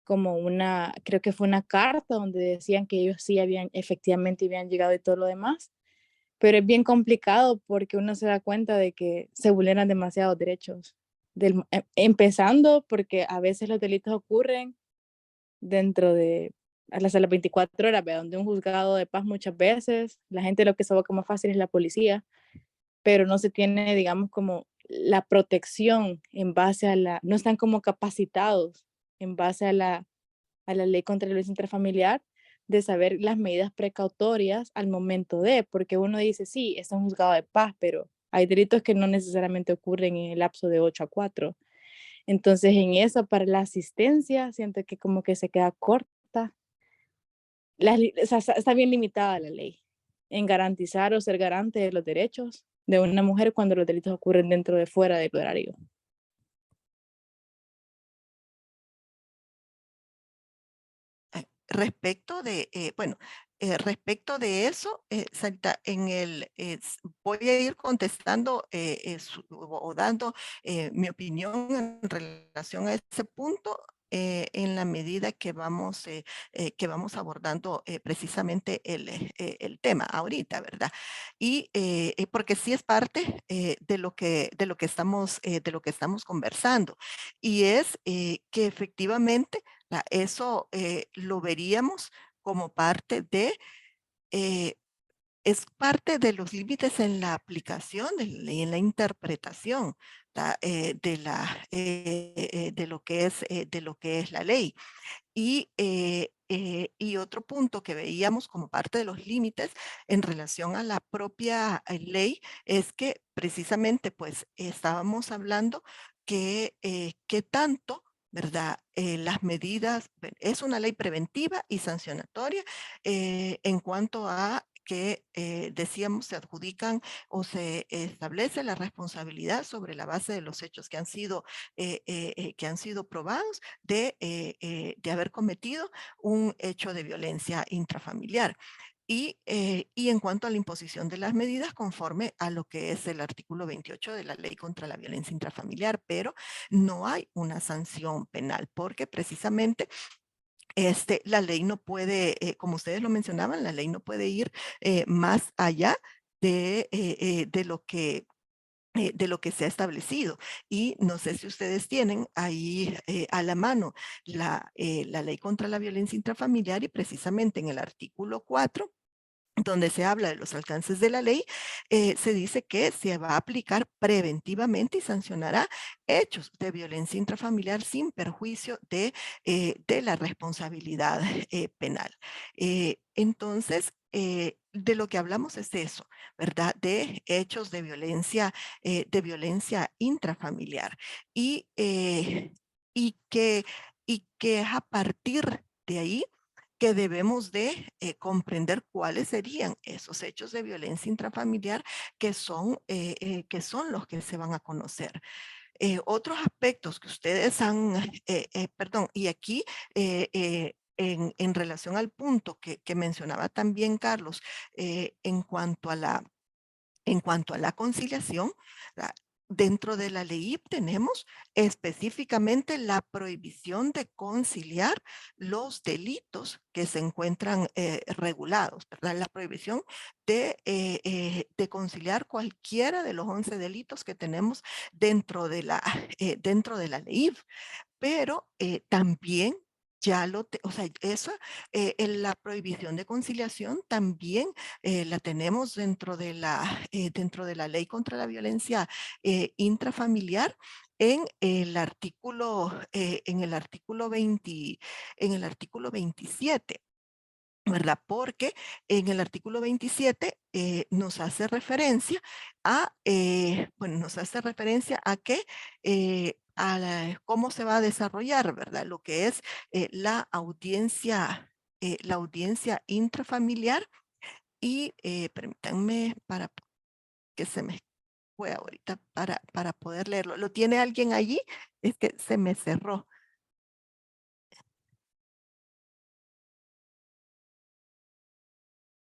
[SPEAKER 7] como una, creo que fue una carta donde decían que ellos sí habían, efectivamente habían llegado y todo lo demás. Pero es bien complicado porque uno se da cuenta de que se vulneran demasiados derechos. Empezando porque a veces los delitos ocurren dentro de a las 24 horas, ¿ve? Donde un juzgado de paz muchas veces, la gente lo que se aboca más fácil es la policía, pero no se tiene, digamos, como la protección en base a la, no están como capacitados en base a la ley contra la violencia intrafamiliar, de saber las medidas precautorias al momento de, porque uno dice, sí, es un juzgado de paz, pero hay delitos que no necesariamente ocurren en el lapso de 8 a 4. Entonces, en eso, para la asistencia, siento que como que se queda corta. O sea, está bien limitada la ley en garantizar o ser garante de los derechos de una mujer cuando los delitos ocurren dentro de fuera del horario.
[SPEAKER 1] Respecto de, respecto de eso, Sarita, voy a ir contestando o dando mi opinión en relación a ese punto en la medida que vamos abordando precisamente el tema ahorita, ¿verdad? Y porque sí es parte de lo que estamos conversando y es que efectivamente eso lo veríamos como parte es parte de los límites en la aplicación y en la interpretación de lo que es la ley. Y otro punto que veíamos como parte de los límites en relación a la propia ley es que precisamente pues estábamos hablando que tanto, ¿verdad? Las medidas, es una ley preventiva y sancionatoria en cuanto a que decíamos se adjudican o se establece la responsabilidad sobre la base de los hechos que han sido probados de haber cometido un hecho de violencia intrafamiliar. Y en cuanto a la imposición de las medidas conforme a lo que es el artículo 28 de la Ley contra la Violencia Intrafamiliar, pero no hay una sanción penal porque precisamente la ley no puede, como ustedes lo mencionaban, la ley no puede ir más allá de lo que se ha establecido. Y no sé si ustedes tienen ahí a la mano la ley contra la violencia intrafamiliar y precisamente en el artículo 4 donde se habla de los alcances de la ley, se dice que se va a aplicar preventivamente y sancionará hechos de violencia intrafamiliar sin perjuicio de la responsabilidad penal. Entonces, de lo que hablamos es eso, ¿verdad? De hechos de violencia intrafamiliar. Y que, y que es a partir de ahí que debemos de comprender cuáles serían esos hechos de violencia intrafamiliar que son los que se van a conocer. Otros aspectos que ustedes perdón, y aquí en relación al punto que mencionaba también Carlos, en cuanto a la conciliación, dentro de la ley tenemos específicamente la prohibición de conciliar los delitos que se encuentran regulados, ¿verdad? La prohibición de conciliar cualquiera de los 11 delitos que tenemos dentro de la ley, pero también o sea, eso, la prohibición de conciliación también la tenemos dentro de la ley contra la violencia intrafamiliar en el artículo 27. ¿Verdad? Porque en el artículo 27 nos hace referencia a que cómo se va a desarrollar, ¿verdad? Lo que es la audiencia intrafamiliar y permítanme para que se me fue ahorita para poder leerlo. ¿Lo tiene alguien allí? Es que se me cerró.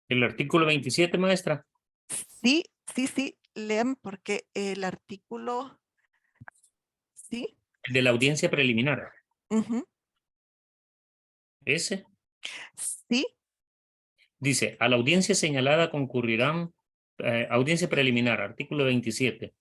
[SPEAKER 4] El artículo 27, maestra.
[SPEAKER 1] Sí, lean porque el artículo, sí,
[SPEAKER 4] De la audiencia preliminar.
[SPEAKER 1] ujú,
[SPEAKER 4] Ese.
[SPEAKER 1] sí,
[SPEAKER 4] Dice, a la audiencia señalada concurrirán, audiencia preliminar, artículo 27.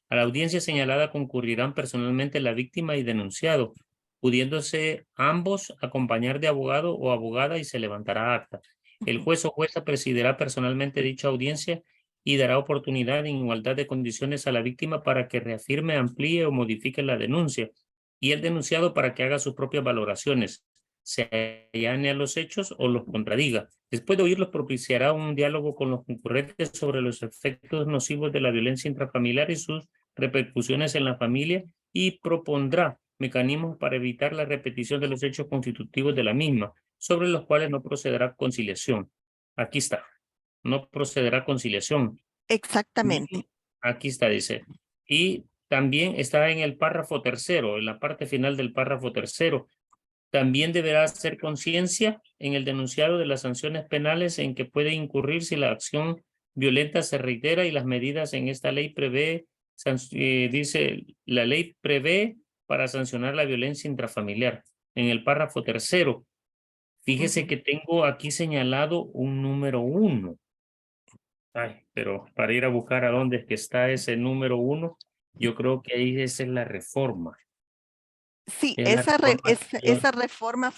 [SPEAKER 4] A la audiencia señalada concurrirán personalmente la víctima y denunciado, pudiéndose ambos acompañar de abogado o abogada y se levantará acta. El
[SPEAKER 1] ujú,
[SPEAKER 4] juez o jueza presidirá personalmente dicha audiencia y dará oportunidad en igualdad de condiciones a la víctima para que reafirme, amplíe o modifique la denuncia y el denunciado para que haga sus propias valoraciones, se allane a los hechos o los contradiga. Después de oírlos, propiciará un diálogo con los concurrentes sobre los efectos nocivos de la violencia intrafamiliar y sus repercusiones en la familia y propondrá mecanismos para evitar la repetición de los hechos constitutivos de la misma, sobre los cuales no procederá conciliación. Aquí está, no procederá conciliación.
[SPEAKER 1] exactamente.
[SPEAKER 4] Aquí está, dice. Y también está en el párrafo tercero, en la parte final del párrafo tercero. También deberá hacer conciencia en el denunciado de las sanciones penales en que puede incurrir si la acción violenta se reitera y las medidas en esta ley prevé, dice, la ley prevé para sancionar la violencia intrafamiliar. En el párrafo tercero, fíjese que tengo aquí señalado un número 1. Ay, pero para ir a buscar a dónde es que está ese número 1, yo creo que ahí esa es la reforma.
[SPEAKER 1] Sí,
[SPEAKER 4] Es la reforma que yo-
[SPEAKER 1] esa reforma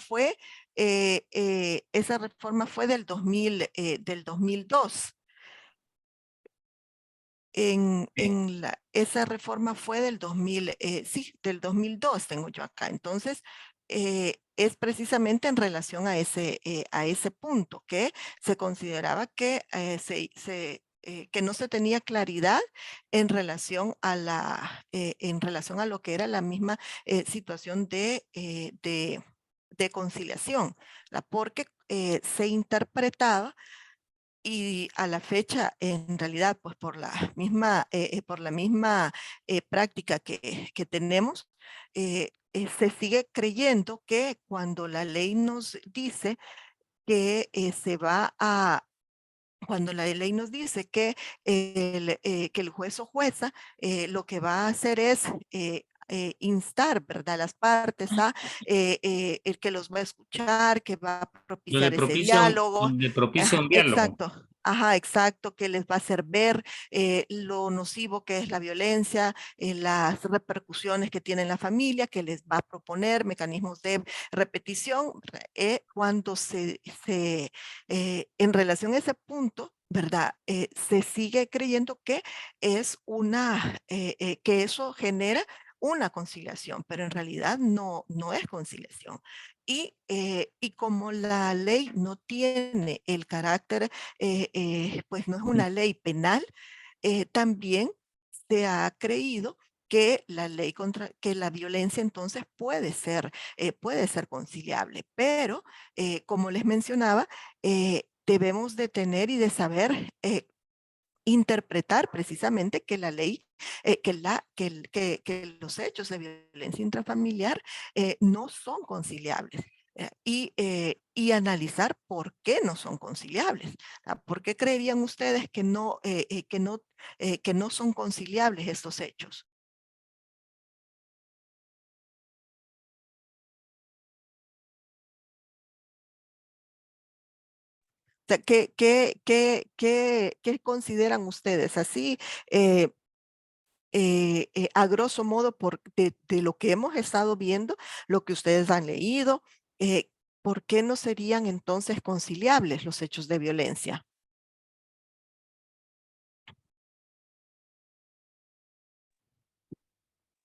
[SPEAKER 1] fue del 2002. Esa reforma fue del 2002 tengo yo acá. Entonces, es precisamente en relación a ese punto que se consideraba que, que no se tenía claridad en relación a lo que era la misma situación de conciliación, porque se interpretaba y a la fecha, en realidad, pues por la misma práctica que tenemos, se sigue creyendo que cuando la ley nos dice que cuando la ley nos dice que el juez o jueza lo que va a hacer es instar, ¿verdad? Las partes el que los va a escuchar, que va a propiciar ese diálogo.
[SPEAKER 4] donde propicia
[SPEAKER 1] Ajá,
[SPEAKER 4] un diálogo.
[SPEAKER 1] exacto. Ajá, exacto, que les va a hacer ver lo nocivo que es la violencia, las repercusiones que tiene en la familia, que les va a proponer mecanismos de repetición, cuando en relación a ese punto, ¿verdad? Se sigue creyendo que que eso genera una conciliación, pero en realidad no es conciliación. Y como la ley no tiene el carácter, pues no es una ley penal, también se ha creído que que la violencia entonces puede ser conciliable, pero como les mencionaba, debemos de tener y de saber interpretar precisamente que la ley, que los hechos de violencia intrafamiliar no son conciliables. Y analizar por qué no son conciliables. ¿Por qué creerían ustedes que no son conciliables estos hechos? O sea, ¿qué consideran ustedes? Así, a grosso modo, de lo que hemos estado viendo, lo que ustedes han leído, ¿por qué no serían entonces conciliables los hechos de violencia?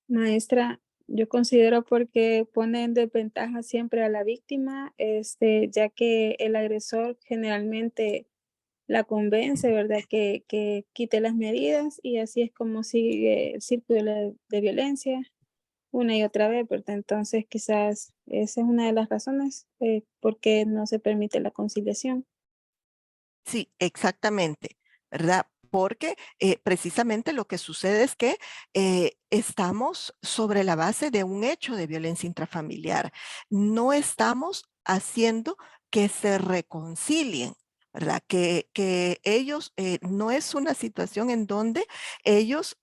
[SPEAKER 5] Maestra, yo considero porque pone en desventaja siempre a la víctima, ya que el agresor generalmente la convence, ¿verdad? Que quite las medidas y así es como sigue el círculo de violencia una y otra vez, ¿verdad? Entonces quizás esa es una de las razones por qué no se permite la conciliación.
[SPEAKER 1] Sí, exactamente, ¿verdad? Porque precisamente lo que sucede es que estamos sobre la base de un hecho de violencia intrafamiliar. No estamos haciendo que se reconcilien, ¿verdad? Que ellos, no es una situación en donde ellos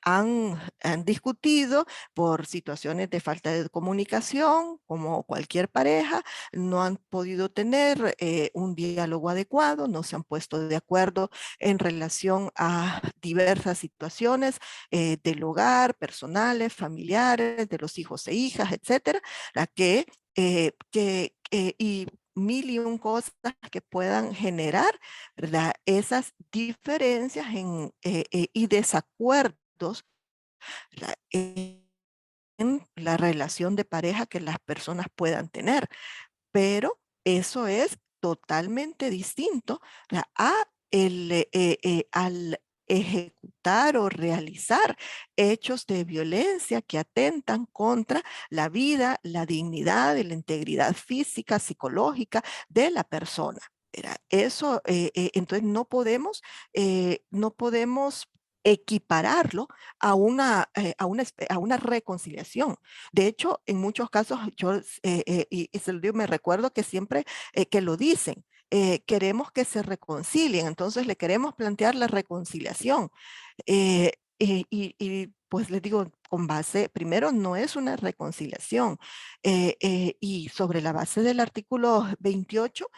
[SPEAKER 1] han discutido por situaciones de falta de comunicación, como cualquier pareja, no han podido tener un diálogo adecuado, no se han puesto de acuerdo en relación a diversas situaciones del hogar, personales, familiares, de los hijos e hijas, etcétera, la y mil y un cosas que puedan generar, ¿verdad? Esas diferencias y desacuerdos, ¿verdad? En la relación de pareja que las personas puedan tener, pero eso es totalmente distinto al ejecutar o realizar hechos de violencia que atentan contra la vida, la dignidad y la integridad física, psicológica de la persona. Eso, entonces no podemos equipararlo a una reconciliación. De hecho, en muchos casos, y se lo digo, me recuerdo que siempre que lo dicen, queremos que se reconcilien, entonces le queremos plantear la reconciliación. Pues les digo, con base, primero no es una reconciliación, y sobre la base del artículo 28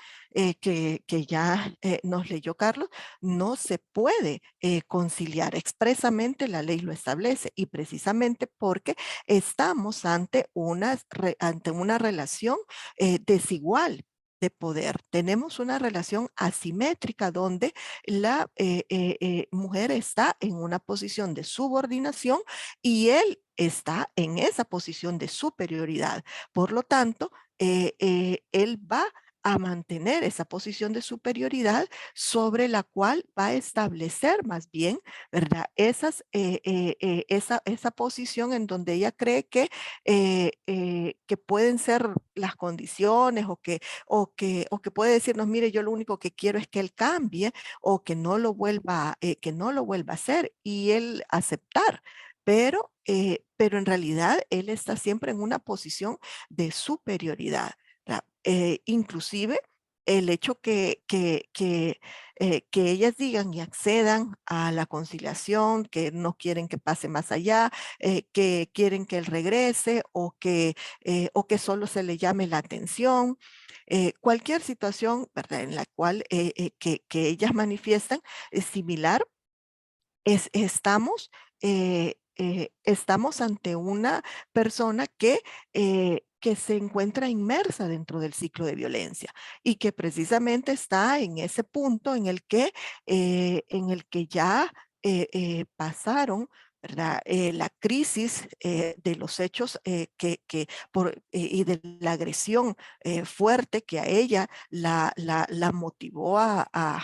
[SPEAKER 1] que ya nos leyó Carlos, no se puede conciliar. Expresamente la ley lo establece y precisamente porque estamos ante una relación desigual de poder. Tenemos una relación asimétrica donde la mujer está en una posición de subordinación y él está en esa posición de superioridad. Por lo tanto, él va a mantener esa posición de superioridad sobre la cual va a establecer más bien, ¿verdad? Esa posición en donde ella cree que pueden ser las condiciones o que puede decirnos, mire, yo lo único que quiero es que él cambie o que no lo vuelva a hacer y él aceptar. Pero en realidad él está siempre en una posición de superioridad. Inclusive el hecho que ellas digan y accedan a la conciliación, que no quieren que pase más allá, que quieren que él regrese o que solo se le llame la atención. Cualquier situación, ¿verdad? En la cual que ellas manifiestan es similar, estamos ante una persona que se encuentra inmersa dentro del ciclo de violencia y que precisamente está en ese punto en el que ya pasaron, ¿verdad? La crisis de los hechos y de la agresión fuerte que a ella la motivó a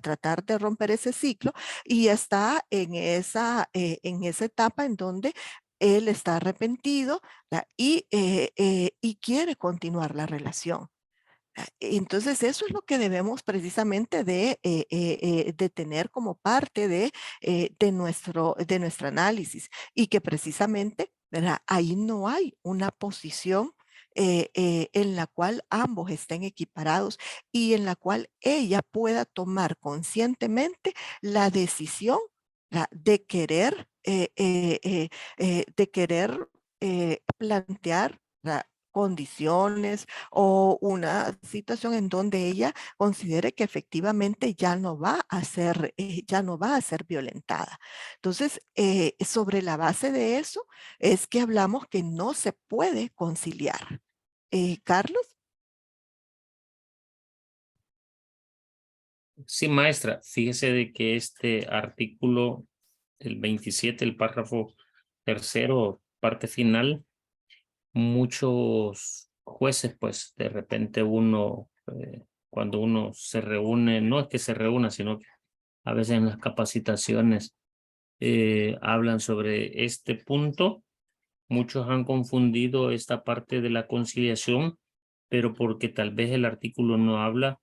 [SPEAKER 1] tratar de romper ese ciclo y está en esa etapa en donde él está arrepentido, ¿verdad? Y quiere continuar la relación. Entonces, eso es lo que debemos precisamente de tener como parte de nuestro análisis y que precisamente, ¿verdad? Ahí no hay una posición en la cual ambos estén equiparados y en la cual ella pueda tomar conscientemente la decisión, ¿verdad? De querer plantear, ¿verdad? Condiciones o una situación en donde ella considere que efectivamente ya no va a ser violentada. Entonces, sobre la base de eso es que hablamos que no se puede conciliar. Carlos.
[SPEAKER 4] Sí, maestra, fíjese de que este artículo, el 27, el párrafo tercero, parte final, muchos jueces, pues de repente uno, cuando uno se reúne, no es que se reúna, sino que a veces en las capacitaciones hablan sobre este punto. Muchos han confundido esta parte de la conciliación, pero porque tal vez el artículo no habla,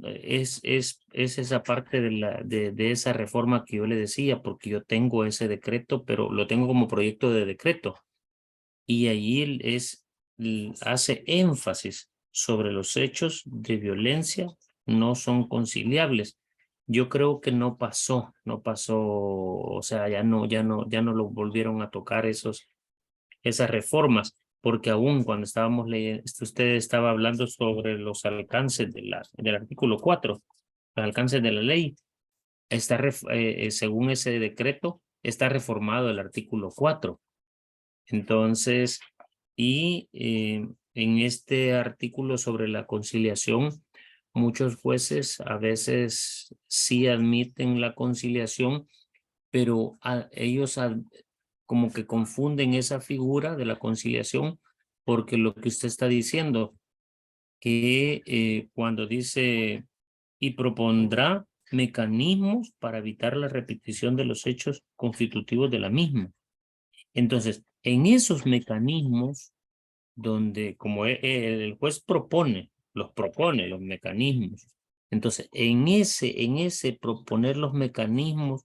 [SPEAKER 4] es esa parte de esa reforma que yo le decía, porque yo tengo ese decreto, pero lo tengo como proyecto de decreto. Y ahí hace énfasis sobre los hechos de violencia no son conciliables. Yo creo que no pasó, o sea, ya no lo volvieron a tocar esas reformas, porque aún cuando estábamos leyendo, usted estaba hablando sobre los alcances del artículo 4, los alcances de la ley, según ese decreto, está reformado el artículo 4. Entonces, en este artículo sobre la conciliación, muchos jueces a veces sí admiten la conciliación, pero ellos como que confunden esa figura de la conciliación, porque lo que usted está diciendo, que cuando dice y propondrá mecanismos para evitar la repetición de los hechos constitutivos de la misma. Entonces, en esos mecanismos donde como el juez propone los mecanismos. Entonces, en ese proponer los mecanismos,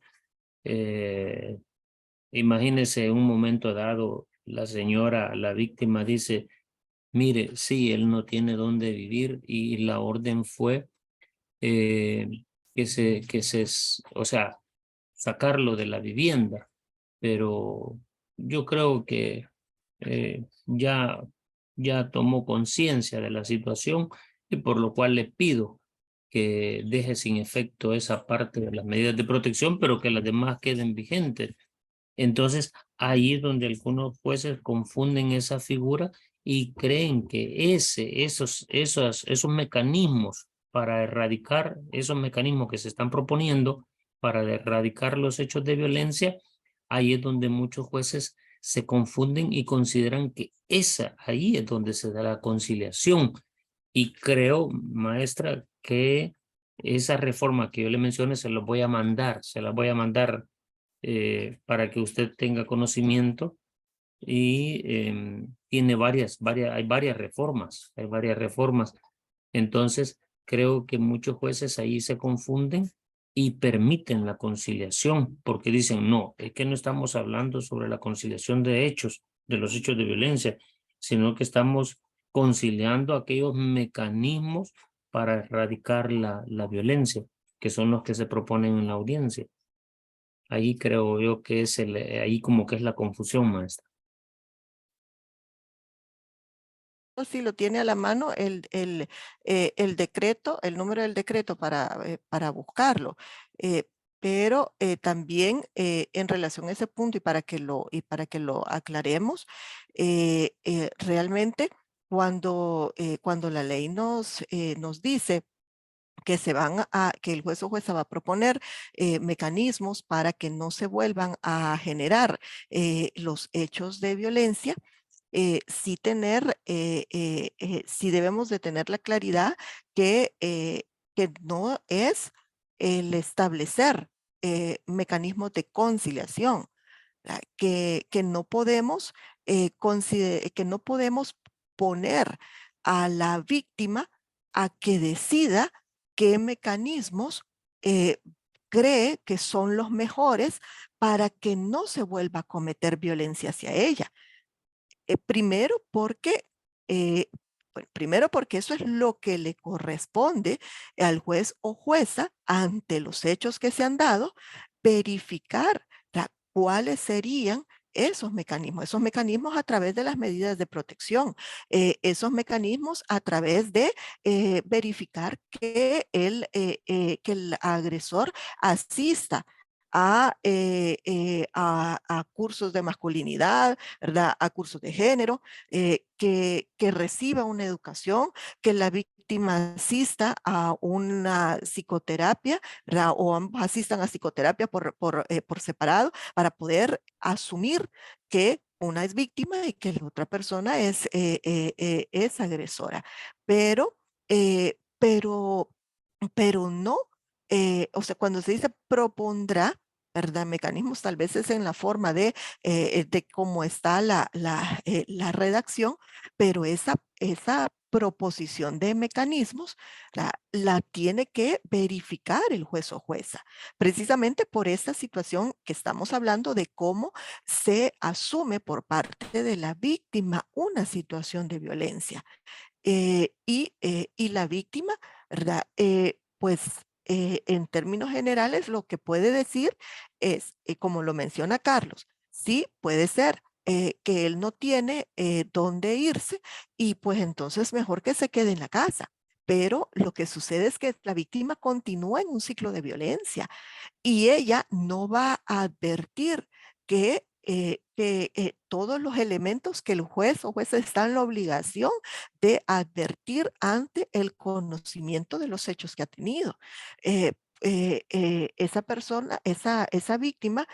[SPEAKER 4] imagínese en un momento dado, la víctima dice, mire, sí, él no tiene dónde vivir y la orden fue eh, o sea, sacarlo de la vivienda, pero yo creo que ya tomó conciencia de la situación y por lo cual le pido que deje sin efecto esa parte de las medidas de protección, pero que las demás queden vigentes. Entonces, ahí es donde algunos jueces confunden esa figura y creen que esos mecanismos para erradicar, esos mecanismos que se están proponiendo para erradicar los hechos de violencia, ahí es donde muchos jueces se confunden y consideran que ahí es donde se da la conciliación. Y creo, maestra, que esa reforma que yo le mencioné se las voy a mandar, para que usted tenga conocimiento y tiene hay varias reformas. Entonces, creo que muchos jueces ahí se confunden y permiten la conciliación porque dicen, no, es que no estamos hablando sobre la conciliación de los hechos de violencia, sino que estamos conciliando aquellos mecanismos para erradicar la violencia, que son los que se proponen en la audiencia. Ahí creo yo que ahí como que es la confusión, maestra.
[SPEAKER 1] Si lo tiene a la mano el decreto, el número del decreto para buscarlo. Pero también en relación a ese punto y para que lo aclaremos, realmente cuando la ley nos dice que el juez o jueza va a proponer mecanismos para que no se vuelvan a generar los hechos de violencia, sí debemos de tener la claridad que no es el establecer mecanismos de conciliación, ¿verdad? Que no podemos que no podemos poner a la víctima a que decida qué mecanismos cree que son los mejores para que no se vuelva a cometer violencia hacia ella. Primero eh, primero porque eso es lo que le corresponde al juez o jueza ante los hechos que se han dado, verificar cuáles serían esos mecanismos a través de las medidas de protección, esos mecanismos a través de verificar que el agresor asista a cursos de masculinidad, ¿verdad? A cursos de género, que reciba una educación, que la víctima víctima asista a una psicoterapia, ¿verdad? O ambos asistan a psicoterapia por separado para poder asumir que una es víctima y que la otra persona es agresora. Pero, pero no, o sea, cuando se dice propondrá, ¿verdad? Mecanismos, tal vez es en la forma de cómo está la redacción, pero esa proposición de mecanismos la tiene que verificar el juez o jueza, precisamente por esta situación que estamos hablando de cómo se asume por parte de la víctima una situación de violencia. Y la víctima, ¿verdad? Pues en términos generales lo que puede decir es, como lo menciona Carlos, sí, puede ser que él no tiene dónde irse y pues entonces mejor que se quede en la casa. Pero lo que sucede es que la víctima continúa en un ciclo de violencia y ella no va a advertir que todos los elementos que el juez o jueza está en la obligación de advertir ante el conocimiento de los hechos que ha tenido. Esa persona, esa víctima,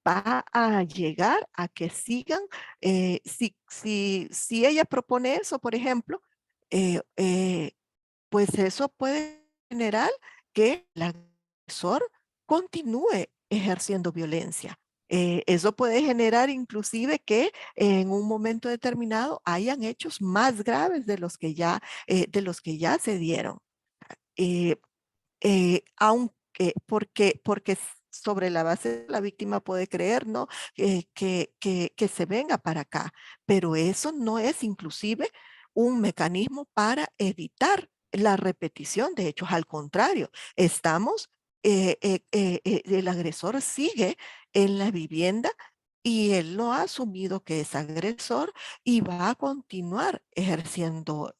[SPEAKER 1] va a llegar a que sigan, si ella propone eso, por ejemplo, eh, eh, pues eso puede generar que el agresor continúe ejerciendo violencia. Eso puede generar inclusive que en un momento determinado hayan hechos más graves de los que ya se dieron. Eh, porque sobre la base la víctima puede creer, ¿no? Que se venga para acá, pero eso no es inclusive un mecanismo para evitar la repetición de hechos. Al contrario, el agresor sigue en la vivienda y él no ha asumido que es agresor y va a continuar ejerciendo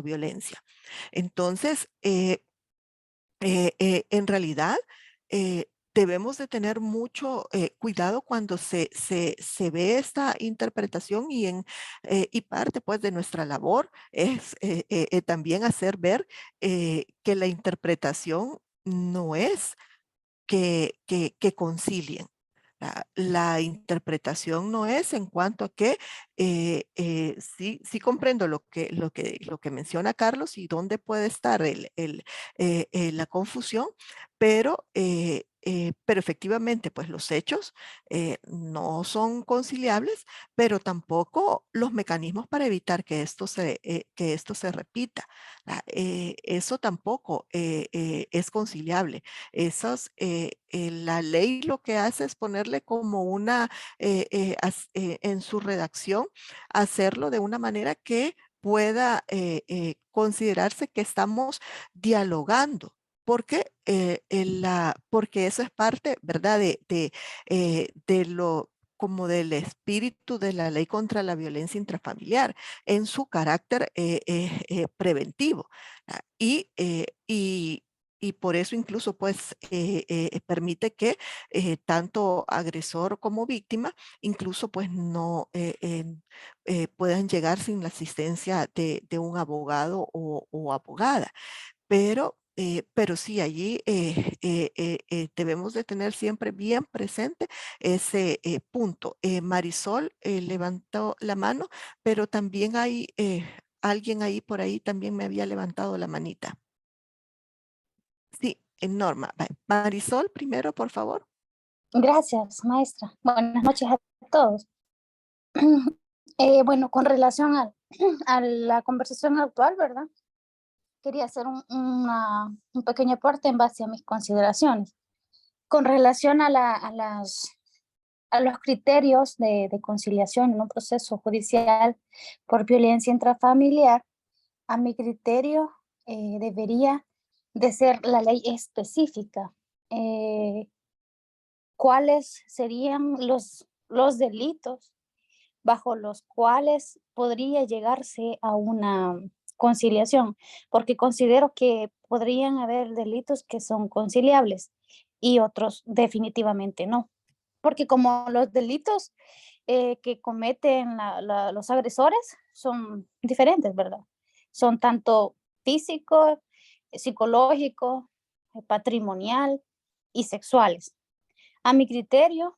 [SPEAKER 1] violencia. Entonces, en realidad, debemos de tener mucho cuidado cuando se ve esta interpretación y parte pues de nuestra labor es también hacer ver que la interpretación no es que concilien. La interpretación no es en cuanto a que sí comprendo lo que menciona Carlos y dónde puede estar la confusión, pero efectivamente, pues los hechos no son conciliables, pero tampoco los mecanismos para evitar que esto se repita. Eso tampoco es conciliable. La ley lo que hace es ponerle como en su redacción, hacerlo de una manera que pueda considerarse que estamos dialogando. Porque eso es parte, ¿verdad? Como del espíritu de la ley contra la violencia intrafamiliar en su carácter preventivo. Y por eso incluso pues permite que tanto agresor como víctima incluso pues no puedan llegar sin la asistencia de un abogado o abogada. Pero sí, allí debemos de tener siempre bien presente ese punto. Marisol levantó la mano, pero también hay alguien ahí por ahí también me había levantado la manita. Sí, Norma. Marisol, primero, por favor.
[SPEAKER 8] Gracias, maestra. Buenas noches a todos. Bueno, con relación a la conversación actual, ¿verdad? Quería hacer un pequeño aporte en base a mis consideraciones. Con relación a los criterios de conciliación en un proceso judicial por violencia intrafamiliar, a mi criterio debería de ser la ley específica. ¿Cuáles serían los delitos bajo los cuales podría llegarse a una conciliación? Porque considero que podrían haber delitos que son conciliables y otros definitivamente no. Porque como los delitos que cometen los agresores son diferentes, ¿verdad? Son tanto físico, psicológico, patrimonial y sexuales. A mi criterio,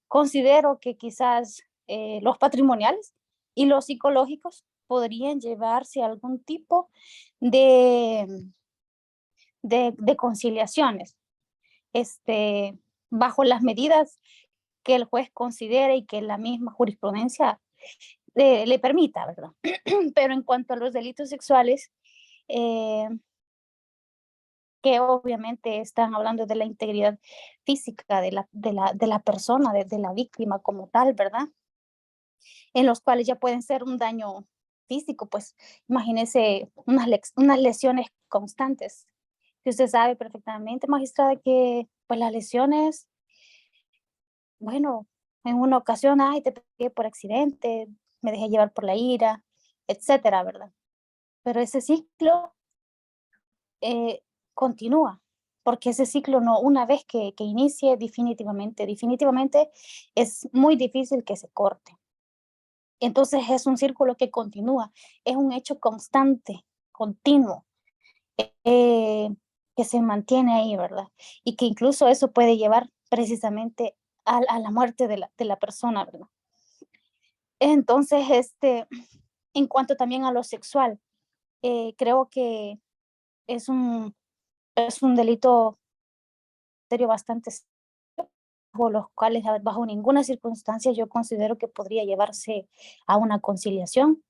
[SPEAKER 8] considero que quizás los patrimoniales y los psicológicos podrían llevarse a algún tipo de, de conciliaciones, bajo las medidas que el juez considere y que la misma jurisprudencia le permita, ¿verdad? Pero en cuanto a los delitos sexuales, que obviamente están hablando de la integridad física de la persona, de la víctima como tal, ¿verdad? En los cuales ya pueden ser un daño físico, pues imagínese unas lesiones constantes, que usted sabe perfectamente, magistrada, que pues las lesiones, bueno, en una ocasión, ay, te pegué por accidente, me dejé llevar por la ira, etcétera, ¿verdad? Pero ese ciclo continúa, porque ese ciclo no, una vez que inicie, definitivamente es muy difícil que se corte. Entonces es un círculo que continúa, es un hecho constante, continuo, que se mantiene ahí, ¿verdad? Y que incluso eso puede llevar precisamente a la muerte de la persona, ¿verdad? Entonces, en cuanto también a lo sexual, creo que es un delito serio bastante serio, bajo los cuales bajo ninguna circunstancia yo considero que podría llevarse a una conciliación,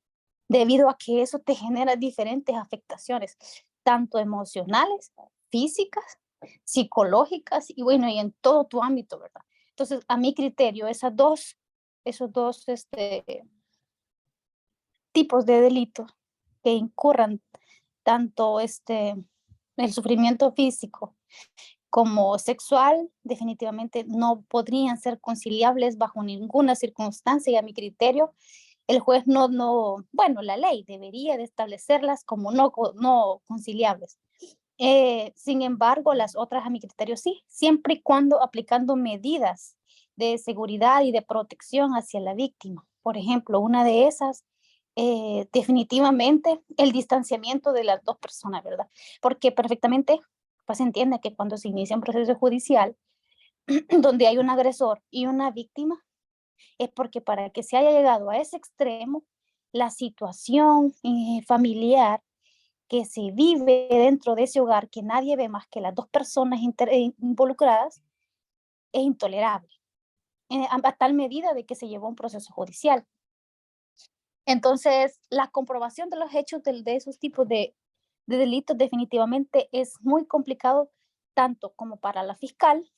[SPEAKER 8] debido a que eso te genera diferentes afectaciones, tanto emocionales, físicas, psicológicas y bueno, y en todo tu ámbito, ¿verdad? Entonces, a mi criterio, esos dos tipos de delitos que incurran tanto el sufrimiento físico como sexual, definitivamente no podrían ser conciliables bajo ninguna circunstancia y a mi criterio, el juez bueno, la ley debería de establecerlas como no conciliables. Sin embargo, las otras a mi criterio sí, siempre y cuando aplicando medidas de seguridad y de protección hacia la víctima. Por ejemplo, una de esas, definitivamente el distanciamiento de las dos personas, ¿verdad? Porque perfectamente pues se entiende que cuando se inicia un proceso judicial donde hay un agresor y una víctima, es porque para que se haya llegado a ese extremo, la situación familiar que se vive dentro de ese hogar, que nadie ve más que las dos personas involucradas, es intolerable, a tal medida de que se llevó un proceso judicial. Entonces, la comprobación de los hechos de esos tipos de delitos definitivamente es muy complicado, tanto como para la fiscal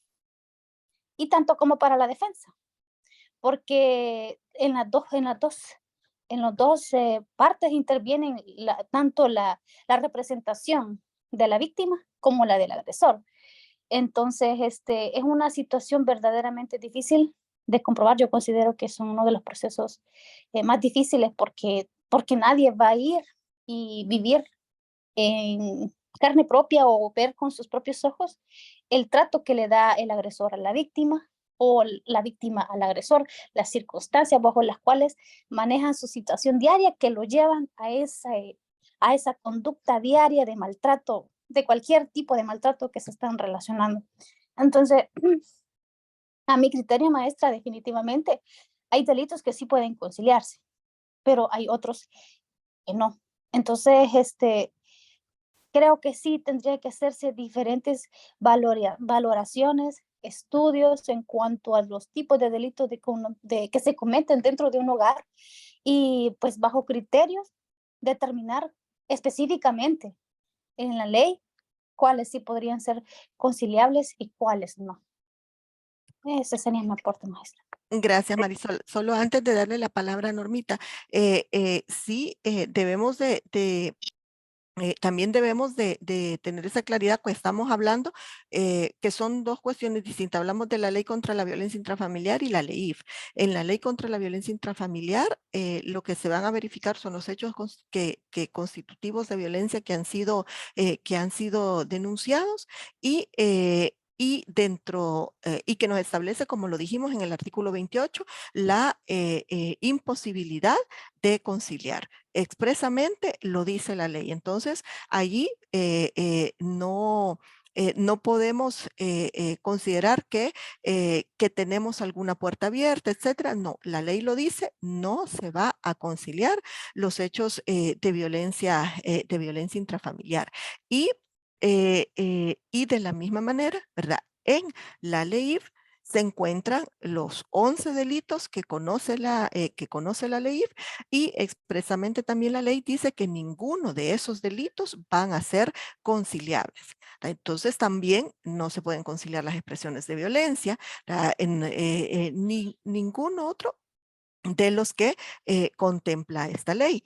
[SPEAKER 8] y tanto como para la defensa, porque en las dos partes intervienen tanto la representación de la víctima como la del agresor. Entonces, es una situación verdaderamente difícil de comprobar. Yo considero que son uno de los procesos más difíciles porque nadie va a ir y vivir en carne propia o ver con sus propios ojos el trato que le da el agresor a la víctima o la víctima al agresor, las circunstancias bajo las cuales manejan su situación diaria que lo llevan a esa conducta diaria de maltrato, de cualquier tipo de maltrato que se están relacionando. Entonces, a mi criterio, maestra, definitivamente hay delitos que sí pueden conciliarse, pero hay otros que no. Entonces, creo que sí tendría que hacerse diferentes valoraciones, estudios en cuanto a los tipos de delitos que se cometen dentro de un hogar y pues bajo criterios determinar específicamente en la ley cuáles sí podrían ser conciliables y cuáles no. Ese sería mi aporte, maestra.
[SPEAKER 1] Gracias, Marisol. Solo antes de darle la palabra a Normita, sí debemos también debemos de tener esa claridad que estamos hablando, que son dos cuestiones distintas. Hablamos de la ley contra la violencia intrafamiliar y la ley IF. En la ley contra la violencia intrafamiliar, lo que se van a verificar son los hechos que constitutivos de violencia que han sido denunciados y dentro, y que nos establece, como lo dijimos en el artículo 28, la imposibilidad de conciliar. expresamente lo dice la ley. Entonces, allí no podemos considerar que tenemos alguna puerta abierta, etcétera. No, la ley lo dice, no se va a conciliar los hechos de violencia intrafamiliar. Y de la misma manera, ¿verdad? En la ley se encuentran los 11 delitos que conoce la ley y expresamente también la ley dice que ninguno de esos delitos van a ser conciliables. Entonces también no se pueden conciliar las expresiones de violencia, ni ningún otro de los que contempla esta ley.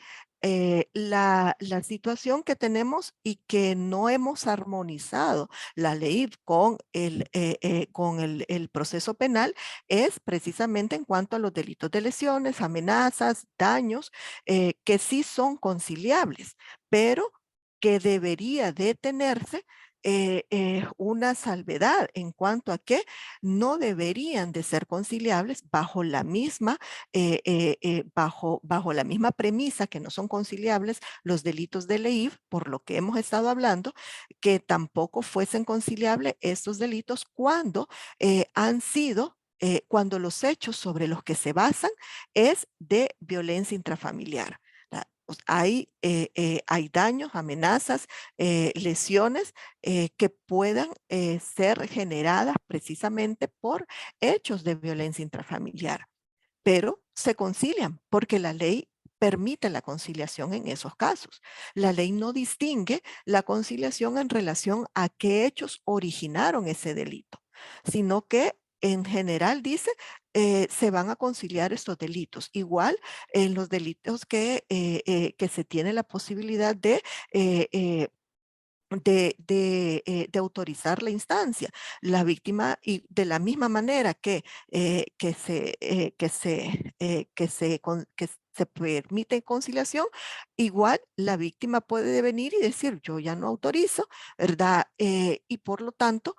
[SPEAKER 1] La situación que tenemos y que no hemos armonizado la ley con el proceso penal es precisamente en cuanto a los delitos de lesiones, amenazas, daños, que sí son conciliables, pero que debería detenerse una salvedad en cuanto a que no deberían de ser conciliables bajo la misma bajo la misma premisa que no son conciliables los delitos de ley, por lo que hemos estado hablando, que tampoco fuesen conciliables estos delitos cuando han sido cuando los hechos sobre los que se basan es de violencia intrafamiliar. Hay daños, amenazas, lesiones que puedan ser generadas precisamente por hechos de violencia intrafamiliar, pero se concilian porque la ley permite la conciliación en esos casos. La ley no distingue la conciliación en relación a qué hechos originaron ese delito, sino que en general dice se van a conciliar estos delitos. Igual en los delitos que se tiene la posibilidad de autorizar la instancia. La víctima, y de la misma manera que se permite conciliación, igual la víctima puede venir y decir, yo ya no autorizo, ¿verdad? Y por lo tanto,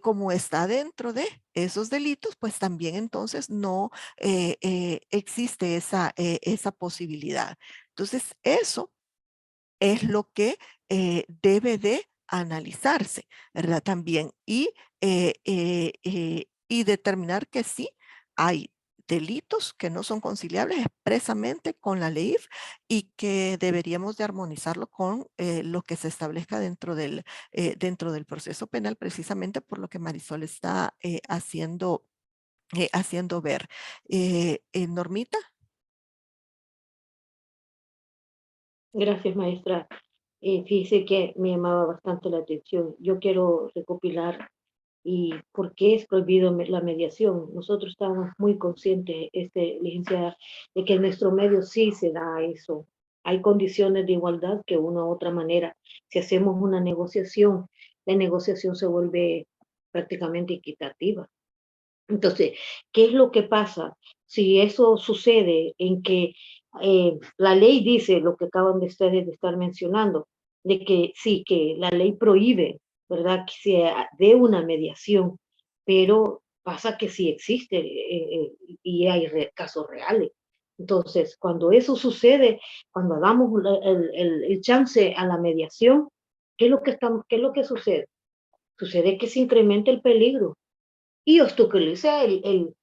[SPEAKER 1] como está dentro de esos delitos, pues también entonces no existe esa posibilidad. Entonces, eso es lo que debe de analizarse, ¿verdad? También y determinar que sí hay delitos que no son conciliables expresamente con la ley y que deberíamos de armonizarlo con lo que se establezca dentro del proceso penal, precisamente por lo que Marisol está haciendo ver. Normita.
[SPEAKER 2] Gracias, maestra. Fíjese que me llamaba bastante la atención. Yo quiero recopilar y por qué es prohibido la mediación. Nosotros estamos muy conscientes, licenciada, de que en nuestro medio sí se da eso. Hay condiciones de igualdad que una u otra manera, si hacemos una negociación, la negociación se vuelve prácticamente equitativa. Entonces, ¿qué es lo que pasa si eso sucede en que la ley dice lo que acaban de ustedes de estar mencionando, de que sí, que la ley prohíbe, ¿verdad? Que se dé una mediación, pero pasa que sí existe y hay casos reales. Entonces, cuando eso sucede, cuando damos el chance a la mediación, ¿qué es lo que sucede? Sucede que se incrementa el peligro y obstaculiza el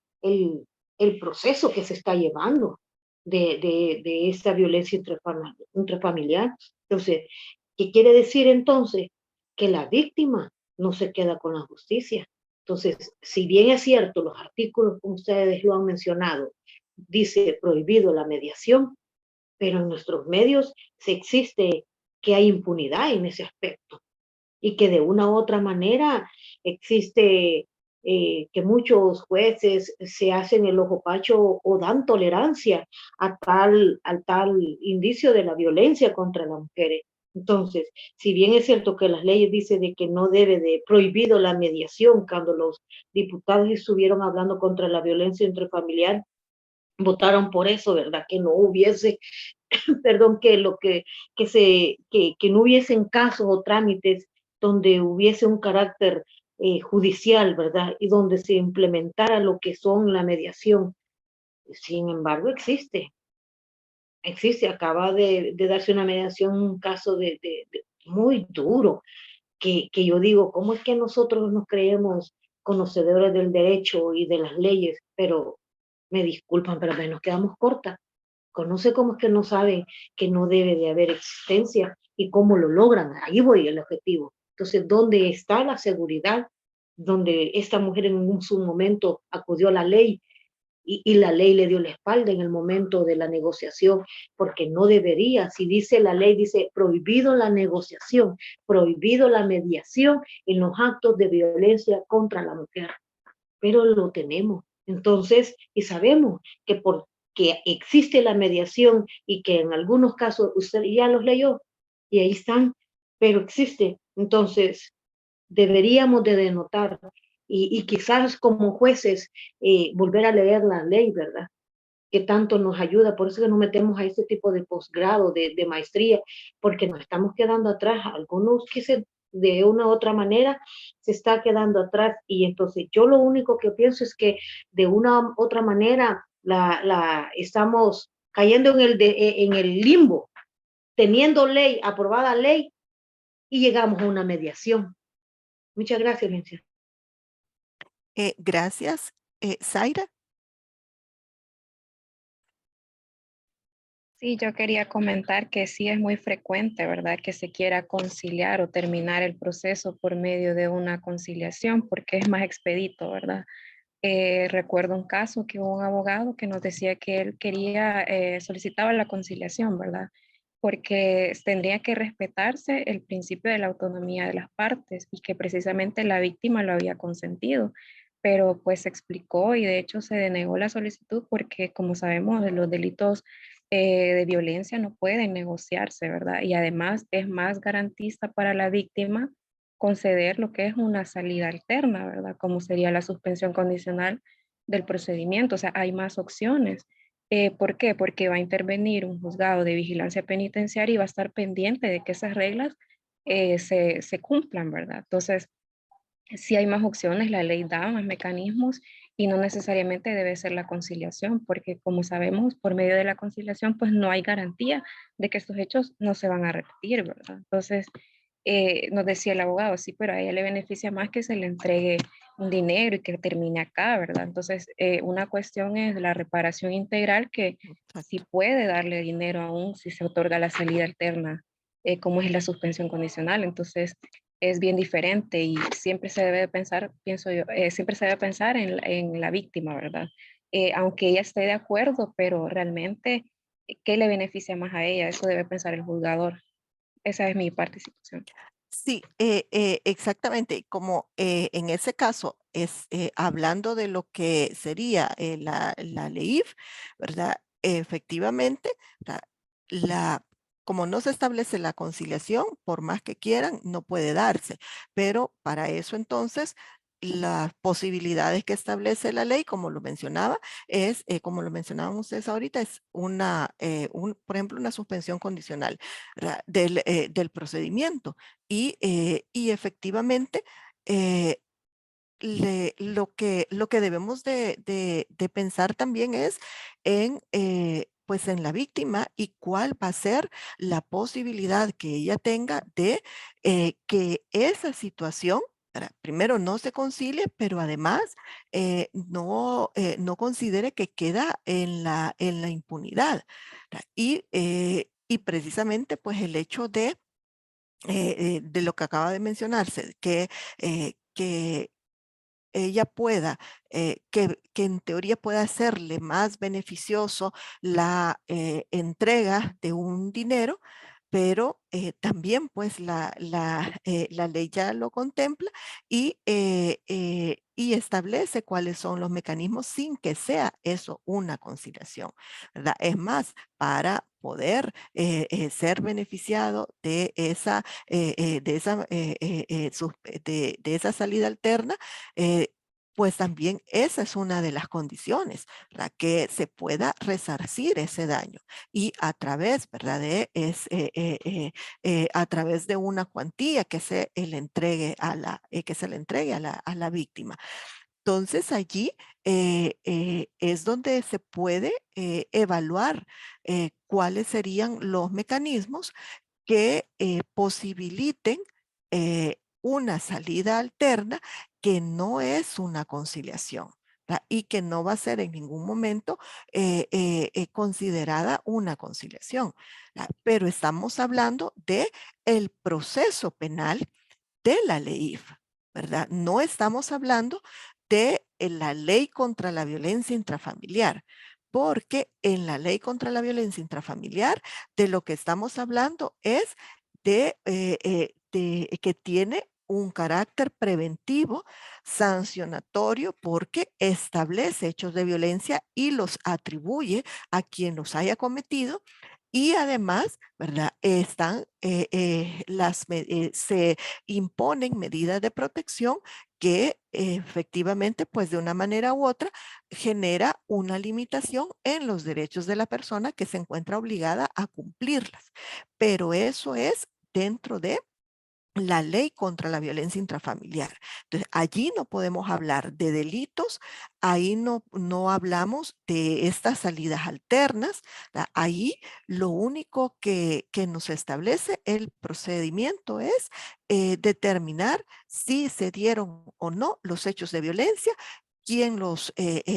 [SPEAKER 2] proceso que se está llevando de esta violencia intrafamiliar. Entonces, ¿qué quiere decir entonces? Que la víctima no se queda con la justicia. Entonces, si bien es cierto, los artículos, como ustedes lo han mencionado, dice prohibido la mediación, pero en nuestros medios se existe que hay impunidad en ese aspecto y que de una u otra manera existe que muchos jueces se hacen el ojo pacho o dan tolerancia al tal indicio de la violencia contra las mujeres. Entonces, si bien es cierto que las leyes dicen de que no debe de prohibido la mediación, cuando los diputados estuvieron hablando contra la violencia intrafamiliar, votaron por eso, ¿verdad? Que no hubiese, perdón, que no hubiesen casos o trámites donde hubiese un carácter judicial, ¿verdad? Y donde se implementara lo que son la mediación. Sin embargo, existe. existe, acaba de darse una mediación, un caso muy duro, que yo digo, ¿cómo es que nosotros nos creemos conocedores del derecho y de las leyes? Pero me disculpan, pero nos quedamos cortas. Conoce cómo es que no saben que no debe de haber existencia y cómo lo logran. Ahí voy el objetivo. Entonces, ¿dónde está la seguridad? Donde esta mujer en su momento acudió a la ley y la ley le dio la espalda en el momento de la negociación, porque no debería, si dice la ley, dice prohibido la negociación, prohibido la mediación en los actos de violencia contra la mujer, pero lo tenemos. Entonces, y sabemos que porque existe la mediación y que en algunos casos usted ya los leyó y ahí están, pero existe. Entonces, deberíamos de denotar y quizás como jueces volver a leer la ley, ¿verdad? Que tanto nos ayuda, por eso que nos metemos a este tipo de posgrado, de maestría, porque nos estamos quedando atrás, algunos que de una u otra manera se está quedando atrás y entonces yo lo único que pienso es que de una u otra manera estamos cayendo en el limbo, teniendo ley, aprobada ley y llegamos a una mediación. Muchas gracias, Lencia.
[SPEAKER 1] Gracias. Zaira.
[SPEAKER 3] Sí, yo quería comentar que sí es muy frecuente, ¿verdad? Que se quiera conciliar o terminar el proceso por medio de una conciliación porque es más expedito, ¿verdad? Recuerdo un caso que hubo un abogado que nos decía que él quería, solicitaba la conciliación, ¿verdad? Porque tendría que respetarse el principio de la autonomía de las partes y que precisamente la víctima lo había consentido. Pero pues se explicó y de hecho se denegó la solicitud porque como sabemos los delitos de violencia no pueden negociarse, ¿verdad? Y además es más garantista para la víctima conceder lo que es una salida alterna, ¿verdad? Como sería la suspensión condicional del procedimiento. O sea, hay más opciones. ¿Por qué? Porque va a intervenir un juzgado de vigilancia penitenciaria y va a estar pendiente de que esas reglas se cumplan, ¿verdad? Entonces, si hay más opciones, la ley da más mecanismos y no necesariamente debe ser la conciliación, porque como sabemos, por medio de la conciliación, pues no hay garantía de que estos hechos no se van a repetir, ¿verdad? Entonces, nos decía el abogado, sí, pero a ella le beneficia más que se le entregue un dinero y que termine acá, ¿verdad? Entonces, una cuestión es la reparación integral, que sí puede darle dinero aún si se otorga la salida alterna, como es la suspensión condicional. Entonces, es bien diferente y siempre se debe pensar, pienso yo, siempre se debe pensar en la víctima, ¿verdad? Aunque ella esté de acuerdo, pero realmente, ¿qué le beneficia más a ella? Eso debe pensar el juzgador. Esa es mi participación.
[SPEAKER 1] Sí, exactamente. Como en ese caso es hablando de lo que sería la LEIF, ¿verdad? Efectivamente, ¿verdad? Como no se establece la conciliación, por más que quieran, no puede darse. Pero para eso entonces, las posibilidades que establece la ley, como lo mencionaba, es, como lo mencionaban ustedes ahorita, es por ejemplo, una suspensión condicional, ¿verdad? Del procedimiento. Y efectivamente, eh, lo que debemos de pensar también es pues en la víctima y cuál va a ser la posibilidad que ella tenga de que esa situación, primero no se concilie, pero además no considere que queda en la impunidad. ¿Verdad? Y precisamente pues el hecho de lo que acaba de mencionarse, que ella pueda, que en teoría pueda hacerle más beneficioso la entrega de un dinero, pero también pues la ley ya lo contempla y establece cuáles son los mecanismos sin que sea eso una conciliación, ¿verdad? Es más, para poder ser beneficiado de esa salida alterna, pues también esa es una de las condiciones, ¿verdad? Que se pueda resarcir ese daño y a través, ¿verdad? A través de una cuantía que se le entregue a la víctima. Entonces allí es donde se puede evaluar cuáles serían los mecanismos que posibiliten una salida alterna que no es una conciliación, ¿verdad? Y que no va a ser en ningún momento considerada una conciliación, ¿verdad? Pero estamos hablando de el proceso penal de la ley IFA, ¿verdad? No estamos hablando de la ley contra la violencia intrafamiliar, porque en la ley contra la violencia intrafamiliar de lo que estamos hablando es de que tiene un carácter preventivo, sancionatorio, porque establece hechos de violencia y los atribuye a quien los haya cometido. Y además, ¿verdad? Se imponen medidas de protección que efectivamente, pues de una manera u otra, genera una limitación en los derechos de la persona que se encuentra obligada a cumplirlas. Pero eso es dentro de la ley contra la violencia intrafamiliar. Entonces, allí no podemos hablar de delitos, ahí no hablamos de estas salidas alternas, ¿verdad? Ahí lo único que nos establece el procedimiento es determinar si se dieron o no los hechos de violencia,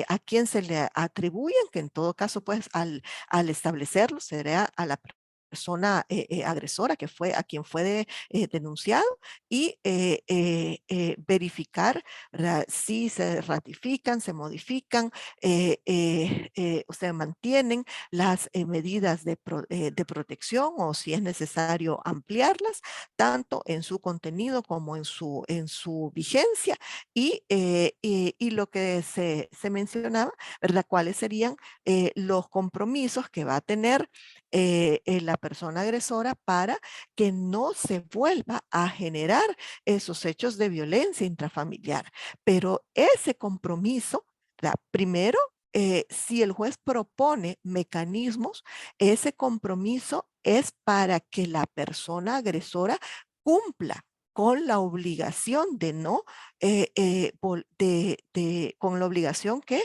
[SPEAKER 1] a quién se le atribuyen, que en todo caso, pues al establecerlo, será a la persona agresora que fue a quien fue denunciado y verificar, ¿verdad? Si se ratifican, se modifican o se mantienen las medidas de protección o si es necesario ampliarlas, tanto en su contenido como en su vigencia y lo que se mencionaba, ¿verdad? ¿Cuáles serían los compromisos que va a tener la persona agresora para que no se vuelva a generar esos hechos de violencia intrafamiliar? Pero ese compromiso, ¿verdad? Primero, si el juez propone mecanismos, ese compromiso es para que la persona agresora cumpla con la obligación de no, con la obligación que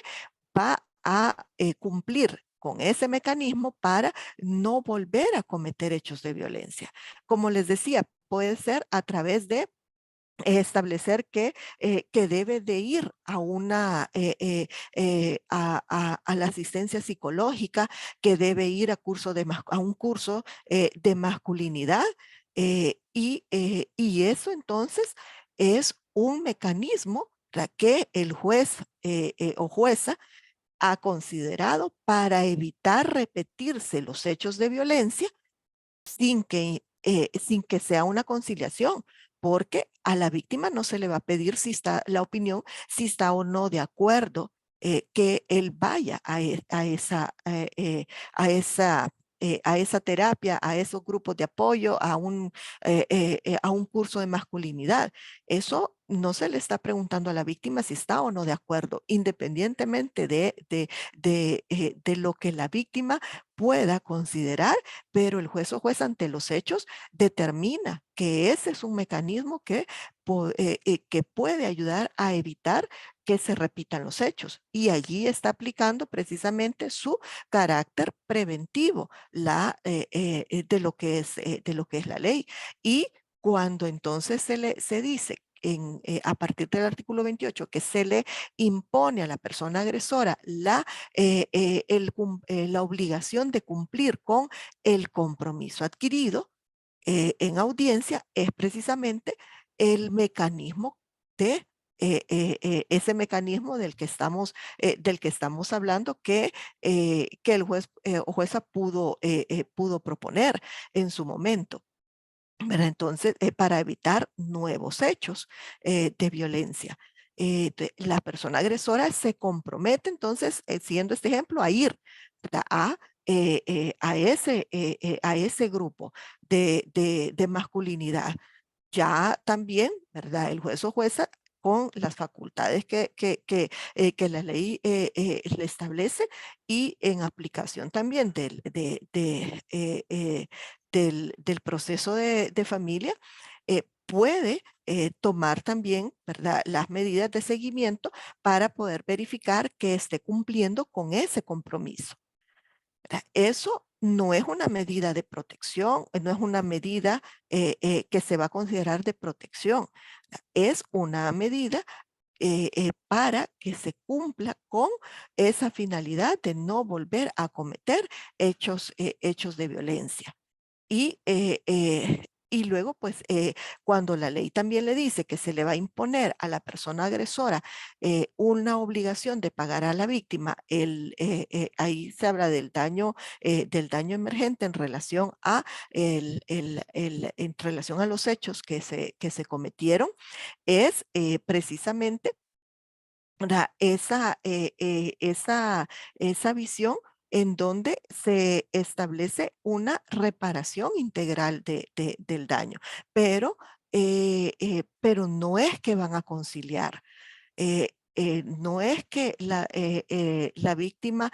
[SPEAKER 1] va a cumplir con ese mecanismo para no volver a cometer hechos de violencia. Como les decía, puede ser a través de establecer que debe de ir a a la asistencia psicológica, que debe ir a un curso de masculinidad y eso entonces es un mecanismo, ¿verdad? Que el juez o jueza ha considerado para evitar repetirse los hechos de violencia sin que sea una conciliación, porque a la víctima no se le va a pedir si está la opinión, si está o no de acuerdo que él vaya a esa terapia, a esos grupos de apoyo, a un curso de masculinidad. Eso no se le está preguntando a la víctima si está o no de acuerdo, independientemente de lo que la víctima pueda considerar, pero el juez o juez ante los hechos determina que ese es un mecanismo que puede ayudar a evitar que se repitan los hechos. Y allí está aplicando precisamente su carácter preventivo de lo que es la ley. Y cuando entonces se dice a partir del artículo 28 que se le impone a la persona agresora la obligación de cumplir con el compromiso adquirido en audiencia, es precisamente el mecanismo de ese mecanismo del que estamos hablando que el juez o jueza pudo proponer en su momento. ¿Verdad? Entonces, para evitar nuevos hechos de violencia. La persona agresora se compromete entonces, siendo este ejemplo, a ir, ¿verdad? A ese grupo de masculinidad. Ya también, ¿verdad? El juez o jueza con las facultades que la ley le establece y en aplicación también del proceso de familia, puede tomar también, ¿verdad?, las medidas de seguimiento para poder verificar que esté cumpliendo con ese compromiso. ¿Verdad? Eso no es una medida de protección, no es una medida que se va a considerar de protección. Es una medida para que se cumpla con esa finalidad de no volver a cometer hechos de violencia. Y luego, pues, cuando la ley también le dice que se le va a imponer a la persona agresora una obligación de pagar a la víctima, ahí se habla del daño emergente en relación a, en relación a los hechos que se cometieron, es precisamente, ¿verdad?, esa visión en donde se establece una reparación integral del daño, pero no es que van a conciliar. No es que la víctima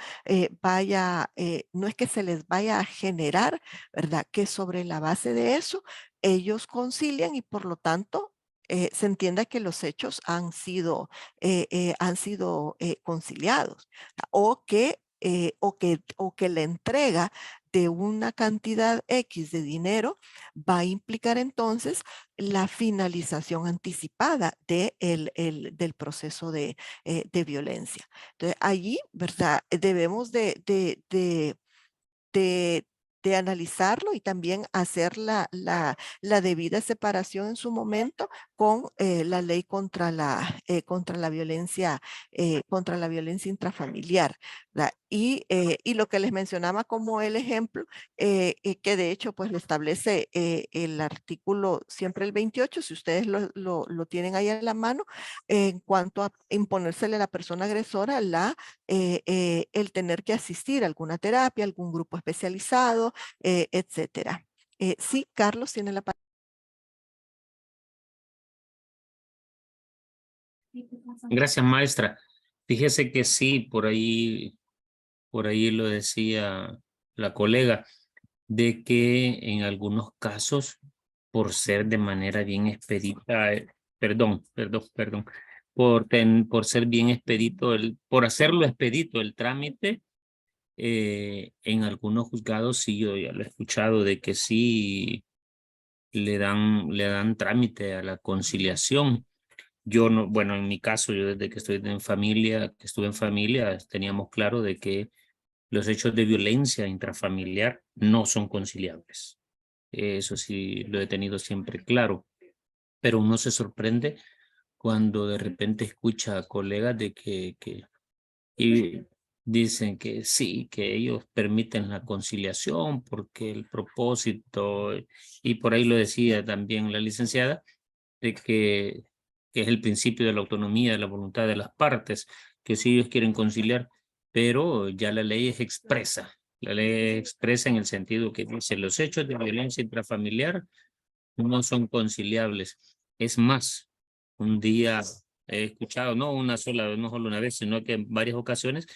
[SPEAKER 1] no es que se les vaya a generar, ¿verdad?, que sobre la base de eso ellos concilian y por lo tanto se entienda que los hechos han sido conciliados o que la entrega de una cantidad X de dinero va a implicar entonces la finalización anticipada del proceso de violencia. Entonces, allí, ¿verdad? Debemos de- de analizarlo y también hacer la debida separación en su momento con la ley contra la violencia intrafamiliar, ¿verdad? Y lo que les mencionaba como el ejemplo, que de hecho pues lo establece el artículo, siempre el 28, si ustedes lo tienen ahí a la mano, en cuanto a imponérsele a la persona agresora el tener que asistir a alguna terapia, algún grupo especializado, etcétera. Sí, Carlos tiene la palabra.
[SPEAKER 4] Gracias, maestra. Fíjese que sí, por ahí lo decía la colega, de que en algunos casos, por ser de manera bien expedita, perdón, por ser bien expedito, por hacerlo expedito el trámite, en algunos juzgados sí, yo ya lo he escuchado, de que sí le dan trámite a la conciliación. Yo no, bueno, en mi caso, yo desde que estuve en familia, teníamos claro de que los hechos de violencia intrafamiliar no son conciliables. Eso sí lo he tenido siempre claro, pero uno se sorprende cuando de repente escucha a colegas de y dicen que sí, que ellos permiten la conciliación porque el propósito, y por ahí lo decía también la licenciada, de que es el principio de la autonomía, de la voluntad de las partes, que si ellos quieren conciliar, pero ya la ley es expresa. La ley es expresa en el sentido que dice los hechos de violencia intrafamiliar no son conciliables. Es más, un día he escuchado, no solo una vez, sino que en varias ocasiones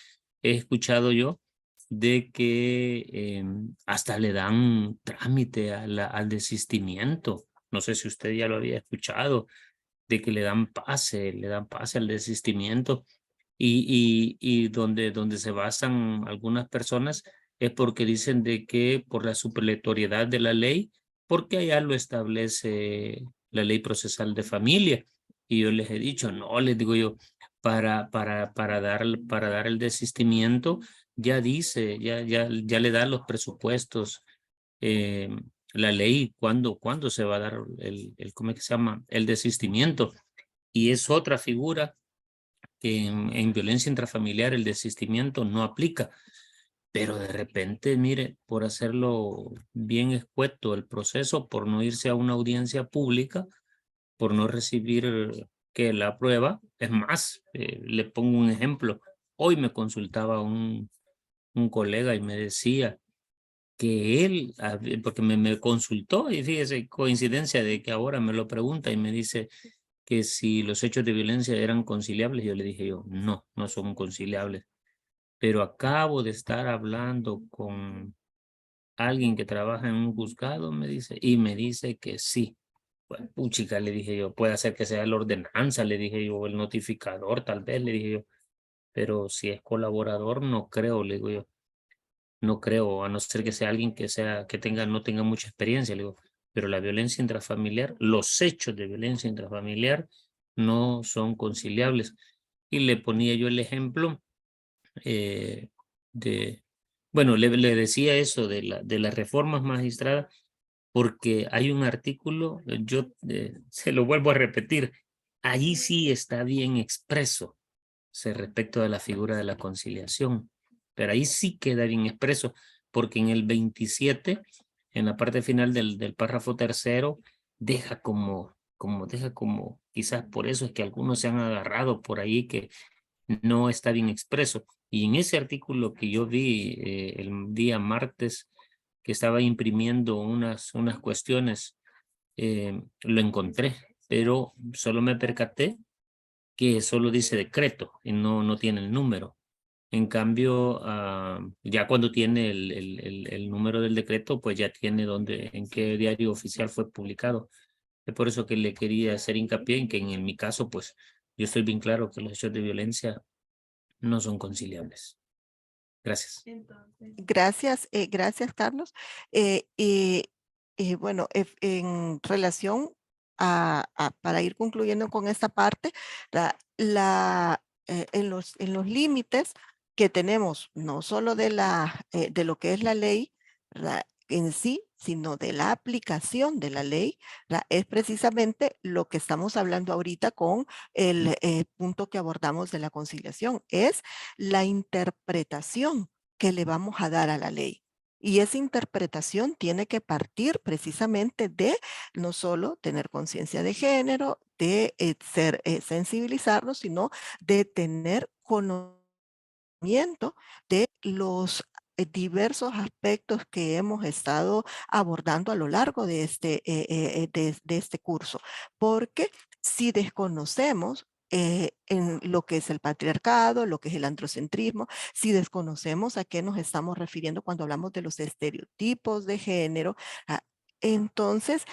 [SPEAKER 4] he escuchado yo de que hasta le dan trámite al desistimiento. No sé si usted ya lo había escuchado, de que le dan pase al desistimiento y donde se basan algunas personas es porque dicen de que por la supletoriedad de la ley, porque allá lo establece la ley procesal de familia. Y yo les he dicho, no, les digo yo, para dar el desistimiento, ya dice, ya le da los presupuestos, eh, la ley, cuándo se va a dar ¿cómo es que se llama? El desistimiento. Y es otra figura que en violencia intrafamiliar el desistimiento no aplica. Pero de repente, mire, por hacerlo bien escueto el proceso, por no irse a una audiencia pública, por no recibir que la prueba, es más, le pongo un ejemplo. Hoy me consultaba un colega y me decía que él, porque me consultó y fíjese, coincidencia de que ahora me lo pregunta y me dice que si los hechos de violencia eran conciliables, yo le dije yo, no, no son conciliables. Pero acabo de estar hablando con alguien que trabaja en un juzgado, me dice, y me dice que sí, Bueno, puchica, le dije yo, puede ser que sea la ordenanza, le dije yo, o el notificador, tal vez, le dije yo, pero si es colaborador, no creo, le digo yo, no creo, a no ser que sea alguien que sea, que tenga, no tenga mucha experiencia, le digo, pero la violencia intrafamiliar, los hechos de violencia intrafamiliar no son conciliables. Y le ponía yo el ejemplo de, bueno, le decía eso de las reformas magistradas, porque hay un artículo, yo se lo vuelvo a repetir, ahí sí está bien expreso respecto de la figura de la conciliación, pero ahí sí queda bien expreso, porque en el 27, en la parte final del párrafo tercero, deja como, quizás por eso es que algunos se han agarrado por ahí que no está bien expreso. Y en ese artículo que yo vi el día martes, que estaba imprimiendo unas cuestiones, lo encontré, pero solo me percaté que solo dice decreto y no tiene el número. En cambio, ya cuando tiene el número del decreto, pues ya tiene en qué diario oficial fue publicado. Es por eso que le quería hacer hincapié en que en mi caso, pues yo estoy bien claro que los hechos de violencia no son conciliables. Gracias.
[SPEAKER 1] Gracias, gracias, Carlos. Bueno, en relación para ir concluyendo con esta parte, en los límites que tenemos, no solo de lo que es la ley, ¿verdad?, en sí, sino de la aplicación de la ley, ¿verdad?, es precisamente lo que estamos hablando ahorita con el punto que abordamos de la conciliación, es la interpretación que le vamos a dar a la ley. Y esa interpretación tiene que partir precisamente de no solo tener conciencia de género, de sensibilizarnos, sino de tener conocimiento de los diversos aspectos que hemos estado abordando a lo largo de este curso. Porque si desconocemos en lo que es el patriarcado, lo que es el androcentrismo, si desconocemos a qué nos estamos refiriendo cuando hablamos de los estereotipos de género, entonces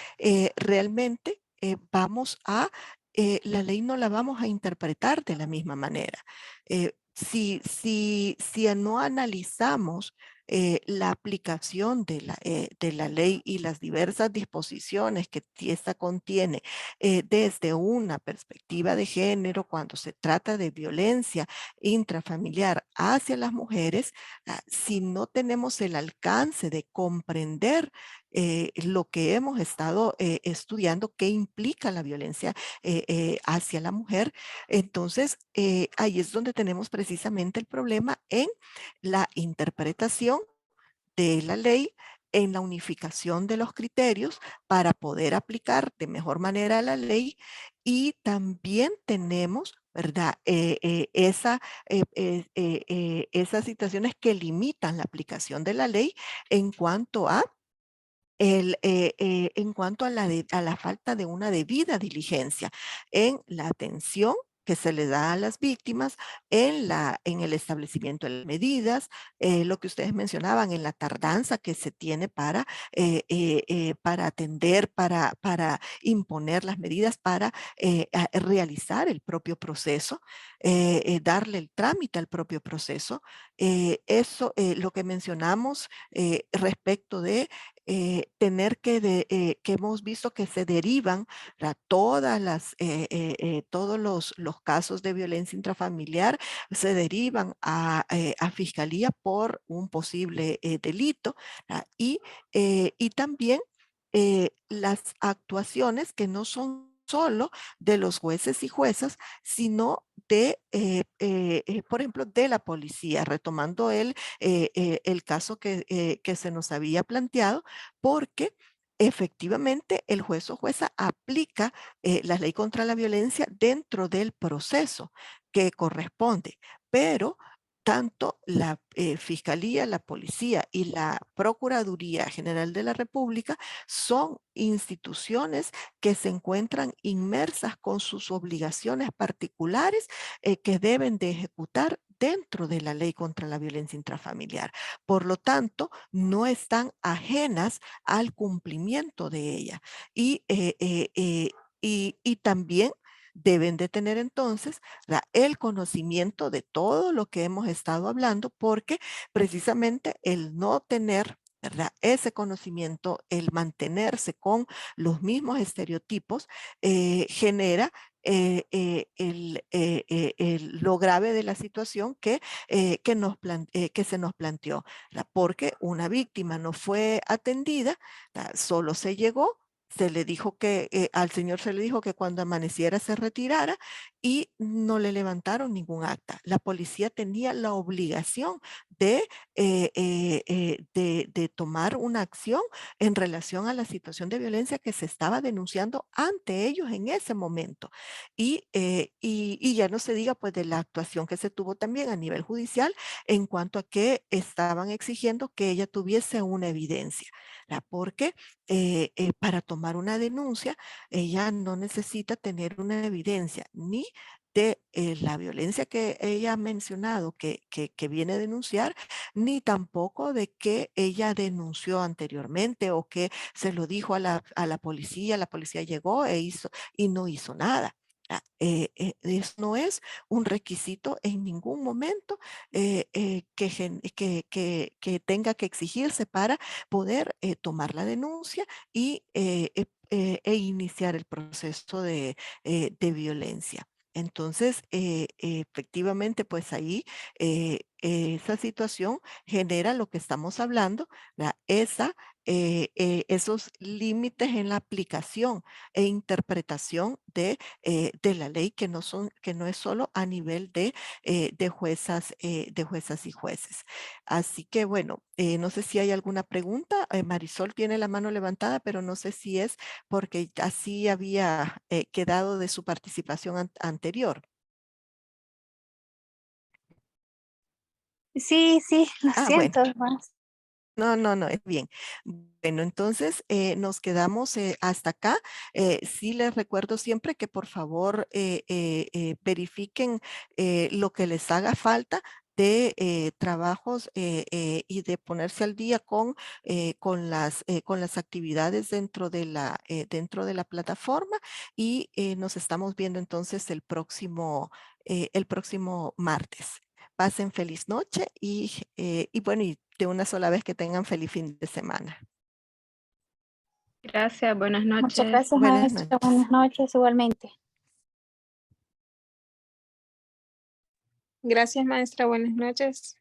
[SPEAKER 1] realmente la ley no la vamos a interpretar de la misma manera. Si no analizamos la aplicación de la ley y las diversas disposiciones que esta contiene desde una perspectiva de género, cuando se trata de violencia intrafamiliar hacia las mujeres, si no tenemos el alcance de comprender lo que hemos estado estudiando, qué implica la violencia hacia la mujer, entonces ahí es donde tenemos precisamente el problema en la interpretación de la ley, en la unificación de los criterios para poder aplicar de mejor manera la ley, y también tenemos, ¿verdad?, esas situaciones que limitan la aplicación de la ley en cuanto a a la falta de una debida diligencia en la atención que se le da a las víctimas, en el establecimiento de las medidas, lo que ustedes mencionaban, en la tardanza que se tiene para atender, para imponer las medidas, para realizar el propio proceso, darle el trámite al propio proceso. Lo que mencionamos respecto de tener que hemos visto que se derivan todos los casos de violencia intrafamiliar, se derivan a fiscalía por un posible delito, y también las actuaciones que no son solo de los jueces y juezas, sino por ejemplo, de la policía, retomando el caso que se nos había planteado, porque efectivamente el juez o jueza aplica la ley contra la violencia dentro del proceso que corresponde, pero tanto la Fiscalía, la Policía y la Procuraduría General de la República son instituciones que se encuentran inmersas con sus obligaciones particulares que deben de ejecutar dentro de la ley contra la violencia intrafamiliar. Por lo tanto, no están ajenas al cumplimiento de ella. Y también deben de tener entonces el conocimiento de todo lo que hemos estado hablando, porque precisamente el no tener, ¿verdad?, ese conocimiento, el mantenerse con los mismos estereotipos, genera lo grave de la situación que se nos planteó, ¿verdad? Porque una víctima no fue atendida, ¿verdad?, solo se llegó. Se le dijo al señor se le dijo que cuando amaneciera se retirara y no le levantaron ningún acta. La policía tenía la obligación de tomar una acción en relación a la situación de violencia que se estaba denunciando ante ellos en ese momento. Y ya no se diga pues de la actuación que se tuvo también a nivel judicial en cuanto a que estaban exigiendo que ella tuviese una evidencia, ¿verdad? Porque para tomar una denuncia, ella no necesita tener una evidencia ni de la violencia que ella ha mencionado que viene a denunciar, ni tampoco de que ella denunció anteriormente o que se lo dijo a la policía llegó y no hizo nada. Eso no es un requisito en ningún momento que tenga que exigirse para poder tomar la denuncia e iniciar el proceso de violencia. Entonces, efectivamente, pues ahí esa situación genera lo que estamos hablando, esos límites en la aplicación e interpretación de la ley que no es solo a nivel de juezas y jueces. Así que bueno, no sé si hay alguna pregunta. Marisol tiene la mano levantada, pero no sé si es porque así había quedado de su participación anterior.
[SPEAKER 8] Sí, sí, lo
[SPEAKER 1] Bueno.
[SPEAKER 8] siento, hermanos.
[SPEAKER 1] No, es bien. Bueno, entonces nos quedamos hasta acá. Sí les recuerdo siempre que por favor verifiquen lo que les haga falta de trabajos y de ponerse al día con las actividades dentro de la plataforma y nos estamos viendo entonces el próximo martes. Pasen feliz noche y bueno, y de una sola vez que tengan feliz fin de semana.
[SPEAKER 3] Gracias, buenas
[SPEAKER 8] Muchas
[SPEAKER 3] noches.
[SPEAKER 8] gracias,
[SPEAKER 1] Buenas
[SPEAKER 8] maestra.
[SPEAKER 1] noches.
[SPEAKER 8] Buenas noches, igualmente.
[SPEAKER 5] Gracias, maestra. Buenas noches.